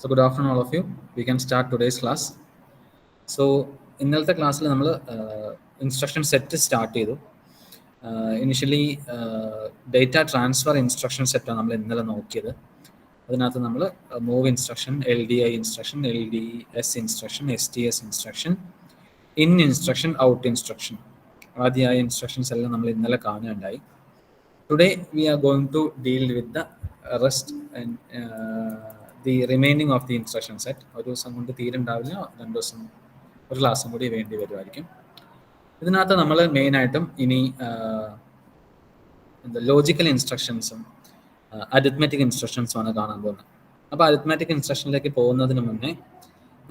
So good afternoon all of you. We can start today's class. So ഇന്നലത്തെ ക്ലാസ്സിൽ നമ്മൾ instruction set start ചെയ്തു. Initially data transfer instruction സെറ്റാണ് നമ്മൾ ഇന്നലെ നോക്കിയത്. അതിനകത്ത് നമ്മൾ move instruction, LDI instruction, LDS instruction, STS instruction, in instruction, out instruction ആദ്യമായ ഇൻസ്ട്രക്ഷൻസ് എല്ലാം നമ്മൾ ഇന്നലെ കാണുകയുണ്ടായി. Today we are going to deal with the rest the remaining of the instruction set. ഒരു ദിവസം കൊണ്ട് തീരുണ്ടാവില്ല, 2 ദിവസം ഒരു ക്ലാസ്സും കൂടി വേണ്ടി വരുമായിരിക്കും. ഇതിനകത്ത് നമ്മൾ മെയിനായിട്ടും ഇനി ലോജിക്കൽ ഇൻസ്ട്രക്ഷൻസും അരിത്മെറ്റിക് ഇൻസ്ട്രക്ഷൻസുമാണ് കാണാൻ പോകുന്നത്. അപ്പോൾ അരിത്മെറ്റിക് ഇൻസ്ട്രക്ഷനിലേക്ക് പോകുന്നതിന് മുന്നേ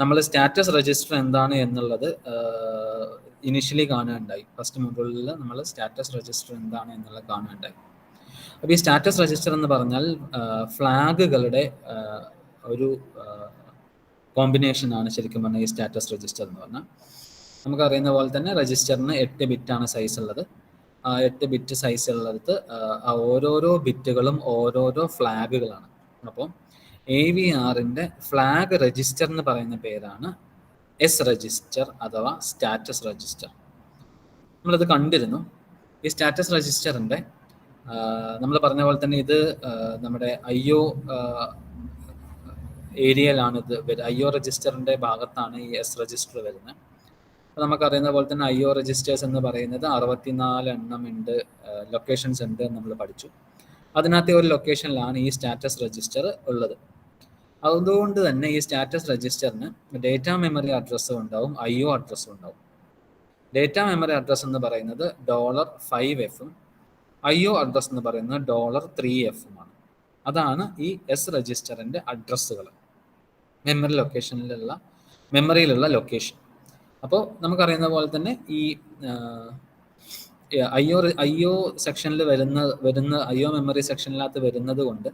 നമ്മൾ സ്റ്റാറ്റസ് രജിസ്റ്റർ എന്താണ് എന്നുള്ളത് ഇനിഷ്യലി കാണുകയുണ്ടായി. ഫസ്റ്റ് മൊഡ്യൂളിൽ നമ്മൾ സ്റ്റാറ്റസ് രജിസ്റ്റർ എന്താണ് എന്നുള്ളത് കാണുകയുണ്ടായി. അപ്പോൾ ഈ സ്റ്റാറ്റസ് രജിസ്റ്റർ എന്ന് പറഞ്ഞാൽ ഫ്ലാഗുകളുടെ ഒരു കോമ്പിനേഷനാണ് ശരിക്കും പറഞ്ഞാൽ ഈ സ്റ്റാറ്റസ് രജിസ്റ്റർ എന്ന് പറഞ്ഞാൽ. നമുക്കറിയുന്ന പോലെ തന്നെ രജിസ്റ്ററിന് 8 ബിറ്റാണ് സൈസ് ഉള്ളത്. ആ 8 ബിറ്റ് സൈസ് ഉള്ളത് ഓരോരോ ബിറ്റുകളും ഓരോരോ ഫ്ലാഗുകളാണ്. അപ്പോൾ AVRന്റെ ഫ്ലാഗ് രജിസ്റ്റർ എന്ന് പറയുന്ന പേരാണ് S രജിസ്റ്റർ അഥവാ സ്റ്റാറ്റസ് രജിസ്റ്റർ. നമ്മളത് കണ്ടിരുന്നു. ഈ സ്റ്റാറ്റസ് രജിസ്റ്ററിൻ്റെ നമ്മൾ പറഞ്ഞ പോലെ തന്നെ ഇത് നമ്മുടെ IO ഏരിയയിലാണ് ഇത് IO രജിസ്റ്ററിൻ്റെ ഭാഗത്താണ് ഈ S രജിസ്റ്റർ വരുന്നത്. അപ്പോൾ നമുക്കറിയുന്ന പോലെ തന്നെ IO രജിസ്റ്റേഴ്സ് എന്ന് പറയുന്നത് 64 എണ്ണം ഉണ്ട്, ലൊക്കേഷൻസ് ഉണ്ട് എന്ന് നമ്മൾ പഠിച്ചു. അതിനകത്തെ ഒരു ലൊക്കേഷനിലാണ് ഈ സ്റ്റാറ്റസ് രജിസ്റ്റർ ഉള്ളത്. അതുകൊണ്ട് തന്നെ ഈ സ്റ്റാറ്റസ് രജിസ്റ്ററിന് ഡേറ്റ മെമ്മറി അഡ്രസ്സും ഉണ്ടാവും, IO അഡ്രസ്സും ഉണ്ടാവും. ഡേറ്റ മെമ്മറി അഡ്രസ്സ് എന്ന് പറയുന്നത് $5F IO അഡ്രസ്സ് എന്ന് പറയുന്നത് $3F അതാണ് ഈ S രജിസ്റ്ററിൻ്റെ അഡ്രസ്സുകൾ, മെമ്മറിയിലുള്ള ലൊക്കേഷൻ. അപ്പോൾ നമുക്കറിയുന്ന പോലെ തന്നെ ഈ IO സെക്ഷനിൽ വരുന്ന IO മെമ്മറി സെക്ഷനിനകത്ത് വരുന്നത് കൊണ്ട്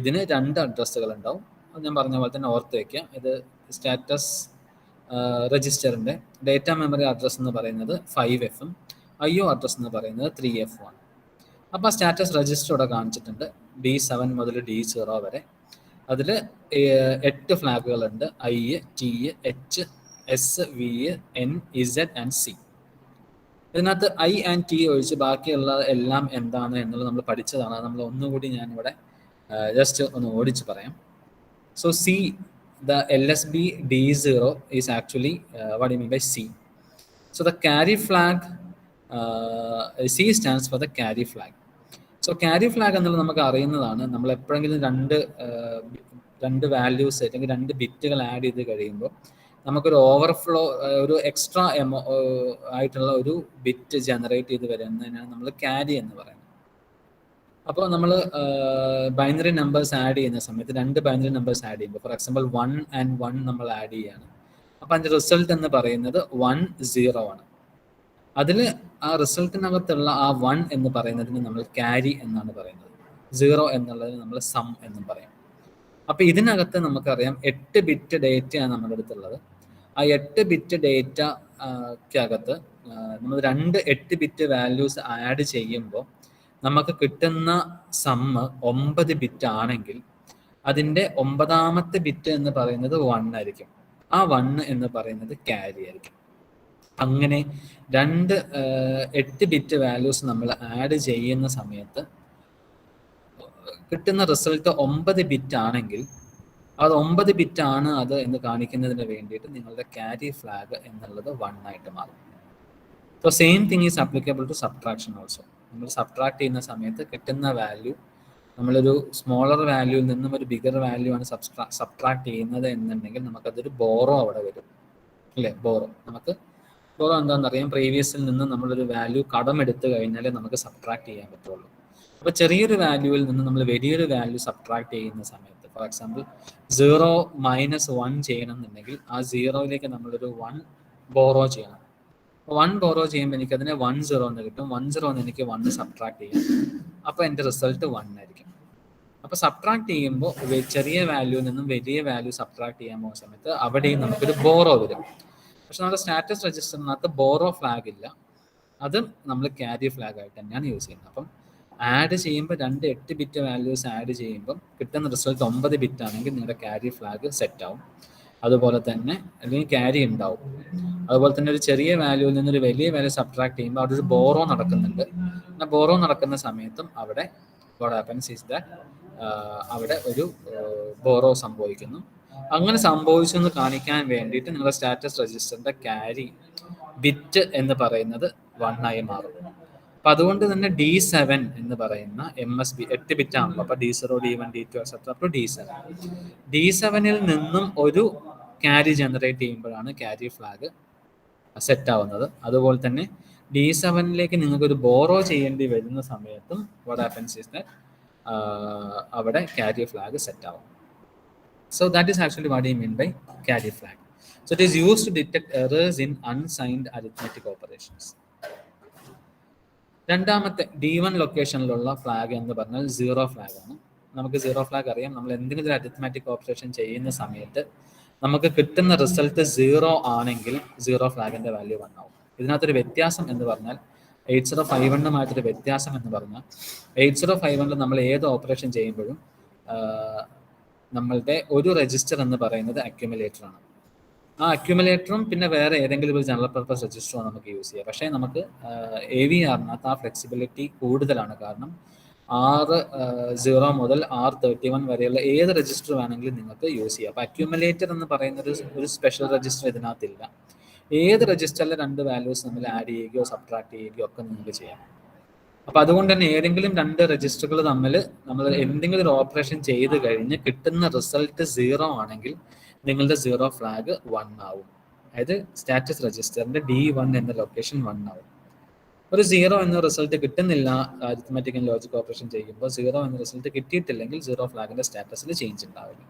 ഇതിന് 2 അഡ്രസ്സുകൾ ഉണ്ടാവും. അത് ഞാൻ പറഞ്ഞ പോലെ തന്നെ ഓർത്ത് വയ്ക്കുക. ഇത് സ്റ്റാറ്റസ് രജിസ്റ്ററിൻ്റെ ഡേറ്റ മെമ്മറി അഡ്രസ്സ് എന്ന് പറയുന്നത് 5F IO അഡ്രസ്സ് എന്ന് പറയുന്നത് 3F ആണ്. അപ്പോൾ സ്റ്റാറ്റസ് രജിസ്റ്റർ ഇവിടെ കാണിച്ചിട്ടുണ്ട്, D7 മുതൽ D0 വരെ. അതിൽ 8 ഫ്ലാഗുകളുണ്ട്, I, T, H, S, V, N, Z and C. ഇതിനകത്ത് I ആൻഡ് T ഒഴിച്ച് ബാക്കിയുള്ള എല്ലാം എന്താണ് എന്നുള്ളത് നമ്മൾ പഠിച്ചതാണ്. നമ്മൾ ഒന്നുകൂടി ഞാനിവിടെ ജസ്റ്റ് ഒന്ന് ഓടിച്ച് പറയാം. So C, the LSB D0 is actually what do you mean by C? So the carry flag, C stands for the carry flag. So carry flag എന്നുള്ളത് നമുക്ക് അറിയുന്നതാണ്. നമ്മൾ എപ്പോഴെങ്കിലും രണ്ട് വാല്യൂസ് അല്ലെങ്കിൽ 2 ബിറ്റുകൾ ആഡ് ചെയ്ത് കഴിയുമ്പോൾ നമുക്കൊരു ഓവർഫ്ലോ, ഒരു എക്സ്ട്രാ ആയിട്ടുള്ള ഒരു ബിറ്റ് ജനറേറ്റ് ചെയ്ത് വരുന്നതിനാണ് നമ്മൾ ക്യാരി എന്ന് പറയുന്നത്. അപ്പോൾ നമ്മൾ ബൈനറി നമ്പേഴ്സ് ആഡ് ചെയ്യുന്ന സമയത്ത് 2 ബൈനറി നമ്പേഴ്സ് ആഡ് ചെയ്യുമ്പോൾ, ഫോർ എക്സാമ്പിൾ 1 and 1 നമ്മൾ ആഡ് ചെയ്യുകയാണ്. അപ്പോൾ അതിൻ്റെ റിസൾട്ട് എന്ന് പറയുന്നത് 1, 0 ആണ്. അതിൽ ആ റിസൾട്ടിനകത്തുള്ള ആ 1 എന്ന് പറയുന്നതിന് നമ്മൾ ക്യാരി എന്നാണ് പറയുന്നത്, 0 എന്നുള്ളതിന് നമ്മൾ സം എന്നും പറയും. അപ്പോൾ ഇതിനകത്ത് നമുക്കറിയാം 8 ബിറ്റ് ഡേറ്റയാണ് നമ്മുടെ അടുത്തുള്ളത്. ആ 8 ബിറ്റ് ഡേറ്റക്കകത്ത് നമ്മൾ 2 8 ബിറ്റ് വാല്യൂസ് ആഡ് ചെയ്യുമ്പോൾ നമുക്ക് കിട്ടുന്ന സമ്മ് 9 ബിറ്റ് ആണെങ്കിൽ അതിൻ്റെ 9ാമത്തെ ബിറ്റ് എന്ന് പറയുന്നത് 1 ആയിരിക്കും. ആ 1 എന്ന് പറയുന്നത് ക്യാരി ആയിരിക്കും. അങ്ങനെ 2 8 ബിറ്റ് വാല്യൂസ് നമ്മൾ ആഡ് ചെയ്യുന്ന സമയത്ത് കിട്ടുന്ന റിസൾട്ട് 9 ബിറ്റ് ആണെങ്കിൽ അത് 9 ബിറ്റ് ആണ് അത് എന്ന് കാണിക്കുന്നതിന് വേണ്ടിയിട്ട് നിങ്ങളുടെ ക്യാരി ഫ്ലാഗ് എന്നുള്ളത് 1 ആയിട്ട് മാറും. So same thing is applicable to subtraction also. നമ്മൾ സബ്ട്രാക്ട് ചെയ്യുന്ന സമയത്ത് കിട്ടുന്ന വാല്യൂ നമ്മളൊരു സ്മോളർ വാല്യൂവിൽ നിന്നും ഒരു ബിഗർ വാല്യൂ ആണ് സബ്ട്രാക്ട് ചെയ്യുന്നത് എന്നുണ്ടെങ്കിൽ നമുക്കതൊരു ബോറോ അവിടെ വരും, അല്ലേ? ബോറോ എന്താണെന്നറിയാം, പ്രീവിയസിൽ നിന്ന് നമ്മളൊരു വാല്യൂ കടമെടുത്ത് കഴിഞ്ഞാലേ നമുക്ക് സബ്ട്രാക്ട് ചെയ്യാൻ പറ്റുള്ളൂ. അപ്പോൾ ചെറിയൊരു വാല്യൂവിൽ നിന്ന് നമ്മൾ വലിയൊരു വാല്യൂ സബ്ട്രാക്ട് ചെയ്യുന്ന സമയത്ത്, ഫോർ എക്സാമ്പിൾ 0 - 1 ചെയ്യണം എന്നുണ്ടെങ്കിൽ ആ 0യിലേക്ക് നമ്മളൊരു 1 ബോറോ ചെയ്യണം. 1 ബോറോ ചെയ്യുമ്പോൾ എനിക്ക് അതിനെ 10 എന്ന് കിട്ടും. 10 എനിക്ക് 1 സബ്ട്രാക്ട് ചെയ്യാം. അപ്പോൾ എൻ്റെ റിസൾട്ട് 1 ആയിരിക്കും. അപ്പോൾ സബ്ട്രാക്ട് ചെയ്യുമ്പോൾ ചെറിയ വാല്യൂവിൽ നിന്നും വലിയ വാല്യൂ സബ്ട്രാക്ട് ചെയ്യാൻ പോകുന്ന സമയത്ത് അവിടെയും നമുക്കൊരു ബോറോ വരും. പക്ഷെ നമ്മുടെ സ്റ്റാറ്റസ് രജിസ്റ്ററിനകത്ത് ബോറോ ഫ്ലാഗ് ഇല്ല, അത് നമ്മൾ ക്യാരി ഫ്ലാഗ് ആയിട്ട് തന്നെയാണ് യൂസ് ചെയ്യുന്നത്. അപ്പം ആഡ് ചെയ്യുമ്പോൾ 2 8 ബിറ്റ് വാല്യൂസ് ആഡ് ചെയ്യുമ്പം കിട്ടുന്ന റിസൾട്ട് 9 ബിറ്റ് ആണെങ്കിൽ നിങ്ങളുടെ ക്യാരി ഫ്ലാഗ് സെറ്റ് ആവും. അതുപോലെ തന്നെ അല്ലെങ്കിൽ ക്യാരി ഉണ്ടാവും. അതുപോലെ തന്നെ ഒരു ചെറിയ വാല്യൂവിൽ നിന്നൊരു വലിയ വാല്യൂ സബ്ട്രാക്ട് ചെയ്യുമ്പോൾ അവിടെ ഒരു ബോറോ നടക്കുന്നുണ്ട്. ബോറോ നടക്കുന്ന സമയത്തും അവിടെ വാട്ട് ഹാപ്പൻസ് ഈസ് ദാറ്റ് അവിടെ ഒരു ബോറോ സംഭവിക്കുന്നു. അങ്ങനെ സംഭവിച്ചു എന്ന് കാണിക്കാൻ വേണ്ടിയിട്ട് നിങ്ങളുടെ സ്റ്റാറ്റസ് രജിസ്റ്ററിന്റെ ക്യാരി ബിറ്റ് എന്ന് പറയുന്നത് 1 ആയി മാറും. അപ്പൊ അതുകൊണ്ട് തന്നെ D7 എന്ന് പറയുന്ന MSB 8 ബിറ്റ് ആണല്ലോ. അപ്പൊ D0, D1, D2 etcetera to D7. D7ൽ നിന്നും ഒരു ക്യാരി ജനറേറ്റ് ചെയ്യുമ്പോഴാണ് ക്യാരി ഫ്ലാഗ് സെറ്റ് ആവുന്നത്. അതുപോലെ തന്നെ D7ലേക്ക് നിങ്ങൾക്ക് ഒരു ബോറോ ചെയ്യേണ്ടി വരുന്ന സമയത്തും വാട്ട് ഹാപ്പൻസ് ഈസ് ദാറ്റ് അവിടെ ക്യാരി ഫ്ലാഗ് സെറ്റ് ആവും. So that is actually what I mean by carry flag. So it is used to detect errors in unsigned arithmetic operations. രണ്ടാമത്തെ D1 ലൊക്കേഷനിലുള്ള ഫ്ലാഗ് എന്ന് പറഞ്ഞാൽ 0 flag ആണ്. നമുക്ക് 0 flag അറിയാം. നമ്മൾ എന്തെങ്കിലും ഒരു അരിത്മാറ്റിക് ഓപ്പറേഷൻ ചെയ്യുന്ന സമയത്ത് നമുക്ക് കിട്ടുന്ന റിസൾട്ട് 0 ആണെങ്കിൽ 0 ഫ്ലാഗിന്റെ വാല്യൂ 1 ആവും. ഇതിനകത്തൊരു വ്യത്യാസം എന്ന് പറഞ്ഞാൽ 8051 വ്യത്യാസം എന്ന് പറഞ്ഞാൽ 8051 നമ്മൾ ഏത് ഓപ്പറേഷൻ ചെയ്യുമ്പോഴും നമ്മളുടെ ഒരു രജിസ്റ്റർ എന്ന് പറയുന്നത് അക്യുമുലേറ്റർ ആണ്. ആ അക്യുമുലേറ്ററും പിന്നെ വേറെ ഏതെങ്കിലും ഒരു ജനറൽ പർപ്പസ് രജിസ്റ്ററോ നമുക്ക് യൂസ് ചെയ്യാം. പക്ഷേ നമുക്ക് AVRനകത്ത് ആ ഫ്ലെക്സിബിലിറ്റി കൂടുതലാണ്. കാരണം R0 മുതൽ R31 വരെയുള്ള ഏത് രജിസ്റ്റർ വേണമെങ്കിലും നിങ്ങൾക്ക് യൂസ് ചെയ്യാം. അപ്പോൾ അക്യുമുലേറ്റർ എന്ന് പറയുന്ന ഒരു സ്പെഷ്യൽ രജിസ്റ്റർ ഇതിനകത്തില്ല. ഏത് രജിസ്റ്ററിലെ 2 വാല്യൂസ് നമ്മൾ ആഡ് ചെയ്യുകയോ സബ്ട്രാക്ട് ചെയ്യുകയോ ഒക്കെ നിങ്ങൾക്ക് ചെയ്യാം. അപ്പോൾ അതുകൊണ്ട് തന്നെ ഏതെങ്കിലും 2 രജിസ്റ്ററുകൾ തമ്മിൽ നമ്മൾ എന്തെങ്കിലും ഒരു ഓപ്പറേഷൻ ചെയ്ത് കഴിഞ്ഞ് കിട്ടുന്ന റിസൾട്ട് 0 ആണെങ്കിൽ നിങ്ങളുടെ 0 ഫ്ലാഗ് 1 ആവും. അതായത് സ്റ്റാറ്റസ് രജിസ്റ്ററിന്റെ D1 എന്ന ലൊക്കേഷൻ 1 ആവും. ഒരു 0 എന്ന റിസൾട്ട് കിട്ടുന്നില്ല അരിത്മെറ്റിക് ആൻഡ് ലോജിക് ഓപ്പറേഷൻ ചെയ്യുമ്പോൾ 0 എന്ന റിസൾട്ട് കിട്ടിയിട്ടില്ലെങ്കിൽ 0 ഫ്ലാഗിന്റെ സ്റ്റാറ്റസിൽ ചേഞ്ച് ഉണ്ടാവില്ല.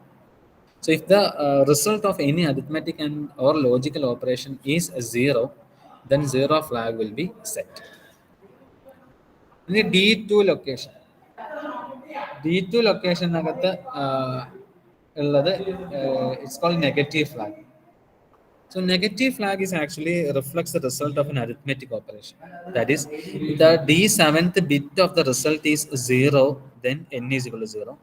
So if the result of any arithmetic and or logical operation is 0, then 0 flag will be set. ഇനി D2 ലൊക്കേഷൻ. D2 ലൊക്കേഷനകത്ത് ഉള്ളത് it's called negative flag. So negative flag is actually reflects the result of an arithmetic operation. That is, the D7th bit of the result is 0, then n is equal to 0.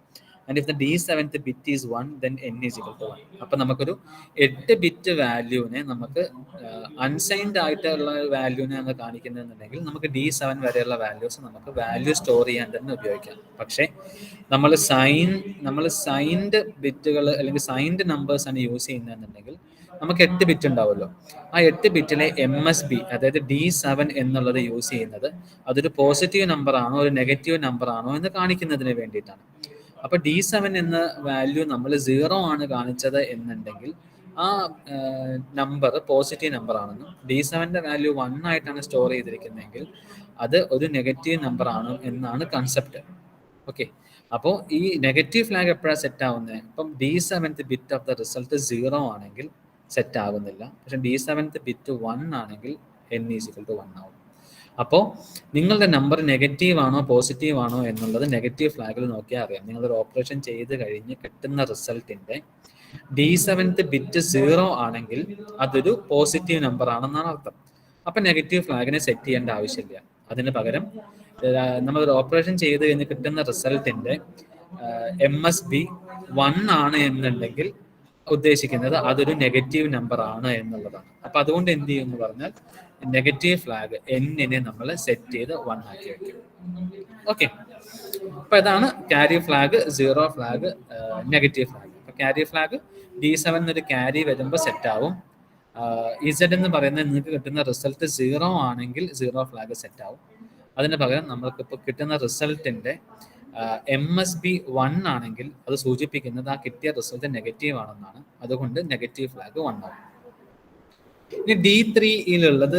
And if the D7th bit is 1, then n is equal to 1. അപ്പോൾ നമുക്കൊരു 8 bit വാല്യൂവിനെ നമുക്ക് unsigned ആയിട്ടുള്ള വാല്യൂവിനെ നമ്മൾ കാണിക്കുന്നുണ്ടെങ്കിൽ നമുക്ക് D7 വരെയുള്ള values നമുക്ക് value store ചെയ്യാൻ തന്നെ ഉപയോഗിക്കാം. പക്ഷേ നമ്മൾ സൈൻഡ് ബിറ്റുകൾ അല്ലെങ്കിൽ സൈൻഡ് നമ്പേഴ്സ് ആണ് യൂസ് ചെയ്യുന്നതെന്നുണ്ടെങ്കിൽ നമുക്ക് 8 ബിറ്റ് ഉണ്ടാവുമല്ലോ. ആ 8 ബിറ്റിലെ MSB അതായത് D7 എന്നുള്ളത് യൂസ് ചെയ്യുന്നത് അതൊരു പോസിറ്റീവ് നമ്പർ ആണോ ഒരു നെഗറ്റീവ് നമ്പർ ആണോ എന്ന് കാണിക്കുന്നതിന് വേണ്ടിയിട്ടാണ്. അപ്പോൾ D7 എന്ന വാല്യൂ നമ്മൾ 0 ആണ് കാണിച്ചത് എന്നുണ്ടെങ്കിൽ ആ നമ്പർ പോസിറ്റീവ് നമ്പർ ആണെന്നും D7ന്റെ വാല്യൂ 1 ആയിട്ടാണ് സ്റ്റോർ ചെയ്തിരിക്കുന്നതെങ്കിൽ അത് ഒരു നെഗറ്റീവ് നമ്പർ ആണ് എന്നാണ് കൺസെപ്റ്റ്. ഓക്കെ, അപ്പോൾ ഈ നെഗറ്റീവ് ഫ്ലാഗ് എപ്പോഴാണ് സെറ്റ് ആവുന്നത്? അപ്പം D7th bit of the result 0 ആണെങ്കിൽ സെറ്റ് ആകുന്നില്ല. പക്ഷെ D7th ബിറ്റ് 1 ആണെങ്കിൽ n ഈസ് ഈക്വൽ ടു 1 ആവും. അപ്പോൾ നിങ്ങളുടെ നമ്പർ നെഗറ്റീവ് ആണോ പോസിറ്റീവ് ആണോ എന്നുള്ളത് നെഗറ്റീവ് ഫ്ലാഗിൽ നോക്കിയാൽ അറിയാം. നിങ്ങളൊരു ഓപ്പറേഷൻ ചെയ്ത് കഴിഞ്ഞ് കിട്ടുന്ന റിസൾട്ടിന്റെ D7th ബിറ്റ് 0 ആണെങ്കിൽ അതൊരു പോസിറ്റീവ് നമ്പർ ആണെന്നാണ് അർത്ഥം. അപ്പം നെഗറ്റീവ് ഫ്ലാഗിനെ സെറ്റ് ചെയ്യേണ്ട ആവശ്യമില്ല. അതിന് പകരം നമ്മളൊരു ഓപ്പറേഷൻ ചെയ്ത് കഴിഞ്ഞ് കിട്ടുന്ന റിസൾട്ടിന്റെ MSB 1 ആണ് എന്നുണ്ടെങ്കിൽ ഉദ്ദേശിക്കുന്നത് അതൊരു നെഗറ്റീവ് നമ്പർ ആണ് എന്നുള്ളതാണ്. അപ്പൊ അതുകൊണ്ട് എന്ത് ചെയ്യും എന്ന് പറഞ്ഞാൽ നെഗറ്റീവ് ഫ്ലാഗ് എന്നിനെ നമ്മൾ സെറ്റ് ചെയ്ത് 1 ആക്കി വെക്കും. ഓക്കെ, അപ്പൊ ഇതാണ് carry flag, 0 flag, negative flag. അപ്പൊ ക്യാരി ഫ്ലാഗ് D7 എന്നൊരു ക്യാരി വരുമ്പോൾ സെറ്റ് ആവും. Z എന്ന് പറയുന്നത് നിങ്ങൾക്ക് കിട്ടുന്ന റിസൾട്ട് 0 ആണെങ്കിൽ 0 ഫ്ലാഗ് സെറ്റ് ആവും. അതിന് പകരം നമ്മൾക്ക് ഇപ്പോൾ കിട്ടുന്ന റിസൾട്ടിന്റെ MSB 1 ആണെങ്കിൽ അത് സൂചിപ്പിക്കുന്നത് ആ കിട്ടിയ റിസൾട്ട് നെഗറ്റീവ് ആണെന്നാണ്. അതുകൊണ്ട് നെഗറ്റീവ് ഫ്ലാഗ് 1 ആവും. ഇനി D3യിലുള്ളത്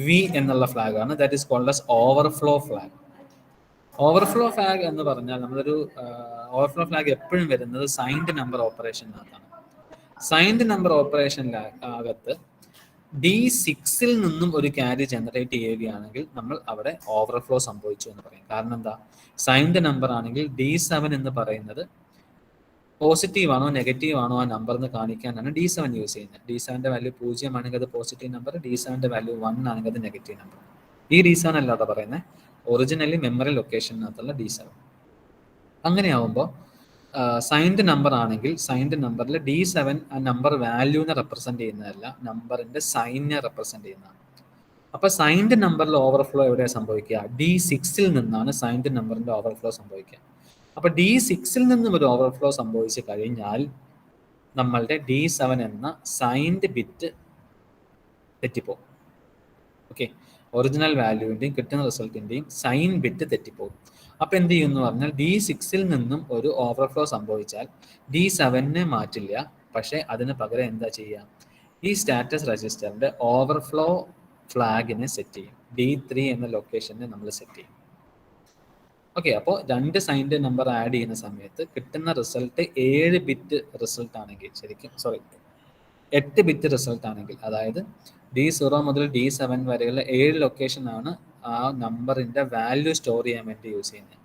V എന്നുള്ള ഫ്ലാഗ് ആണ്. That is called as overflow flag. Overflow flag എന്ന് പറഞ്ഞാൽ നമ്മളൊരു ഓവർഫ്ലോ ഫ്ലാഗ് എപ്പോഴും വരുന്നത് സൈൻഡ് നമ്പർ ഓപ്പറേഷനകത്താണ്. സൈൻഡ് നമ്പർ ഓപ്പറേഷനകത്ത് D6ൽ നിന്നും ഒരു ക്യാരി ജനറേറ്റ് ചെയ്യുകയാണെങ്കിൽ നമ്മൾ അവിടെ ഓവർഫ്ലോ സംഭവിച്ചു എന്ന് പറയും. കാരണം എന്താ? സൈൻഡ് നമ്പർ ആണെങ്കിൽ D7 എന്ന് പറയുന്നത് പോസിറ്റീവ് ആണോ നെഗറ്റീവ് ആണോ ആ നമ്പർ എന്ന് കാണിക്കാനാണ് D7 യൂസ് ചെയ്യുന്നത്. D7ന്റെ വാല്യൂ 0 ആണെങ്കിൽ അത് പോസിറ്റീവ് നമ്പർ, D7ന്റെ വാല്യൂ 1 ആണെങ്കിൽ അത് നെഗറ്റീവ് നമ്പർ. ഈ D7 അല്ലാതെ പറയുന്നത് ഒറിജിനലി മെമ്മറി ലൊക്കേഷനകത്തുള്ള D7. അങ്ങനെയാവുമ്പോൾ സൈൻഡ് നമ്പർ ആണെങ്കിൽ സൈൻഡ് നമ്പറിൽ D7 ആ നമ്പർ വാല്യൂവിനെ റെപ്രസെൻറ്റ് ചെയ്യുന്നതല്ല, നമ്പറിൻ്റെ സൈനിനെ റെപ്രസെൻറ്റ് ചെയ്യുന്നതാണ്. അപ്പോൾ സൈൻഡ് നമ്പറിൽ ഓവർഫ്ലോ എവിടെയാണ് സംഭവിക്കുക? D6 നിന്നാണ് സൈൻഡ് നമ്പറിൻ്റെ ഓവർഫ്ലോ സംഭവിക്കുക. അപ്പോൾ D6 നിന്നും ഒരു ഓവർഫ്ലോ സംഭവിച്ചു കഴിഞ്ഞാൽ നമ്മളുടെ D7 എന്ന സൈൻഡ് ബിറ്റ് തെറ്റിപ്പോകും. ഓക്കെ, ഒറിജിനൽ വാല്യൂവിൻ്റെയും കിട്ടുന്ന റിസൾട്ടിൻ്റെയും സൈൻ ബിറ്റ് തെറ്റിപ്പോകും. അപ്പോൾ എന്ത് ചെയ്യുമെന്ന് പറഞ്ഞാൽ D6 നിന്നും ഒരു ഓവർഫ്ലോ സംഭവിച്ചാൽ D7 മാറ്റില്ല, പക്ഷേ അതിന് പകരം എന്താ ചെയ്യുക? ഈ സ്റ്റാറ്റസ് രജിസ്റ്ററിൻ്റെ ഓവർഫ്ലോ ഫ്ലാഗിനെ സെറ്റ് ചെയ്യും. D3 എന്ന ലൊക്കേഷനെ നമ്മൾ സെറ്റ് ചെയ്യും. ഓക്കെ, അപ്പോൾ 2 സൈൻഡ് നമ്പർ ആഡ് ചെയ്യുന്ന സമയത്ത് കിട്ടുന്ന റിസൾട്ട് 7 ബിറ്റ് റിസൾട്ട് ആണെങ്കിൽ, 8 ബിറ്റ് റിസൾട്ട് ആണെങ്കിൽ, അതായത് D0 മുതൽ D7 വരെയുള്ള 7 ലൊക്കേഷനാണ് ആ നമ്പറിൻ്റെ വാല്യൂ സ്റ്റോർ ചെയ്യാൻ വേണ്ടി യൂസ് ചെയ്യുന്നത്.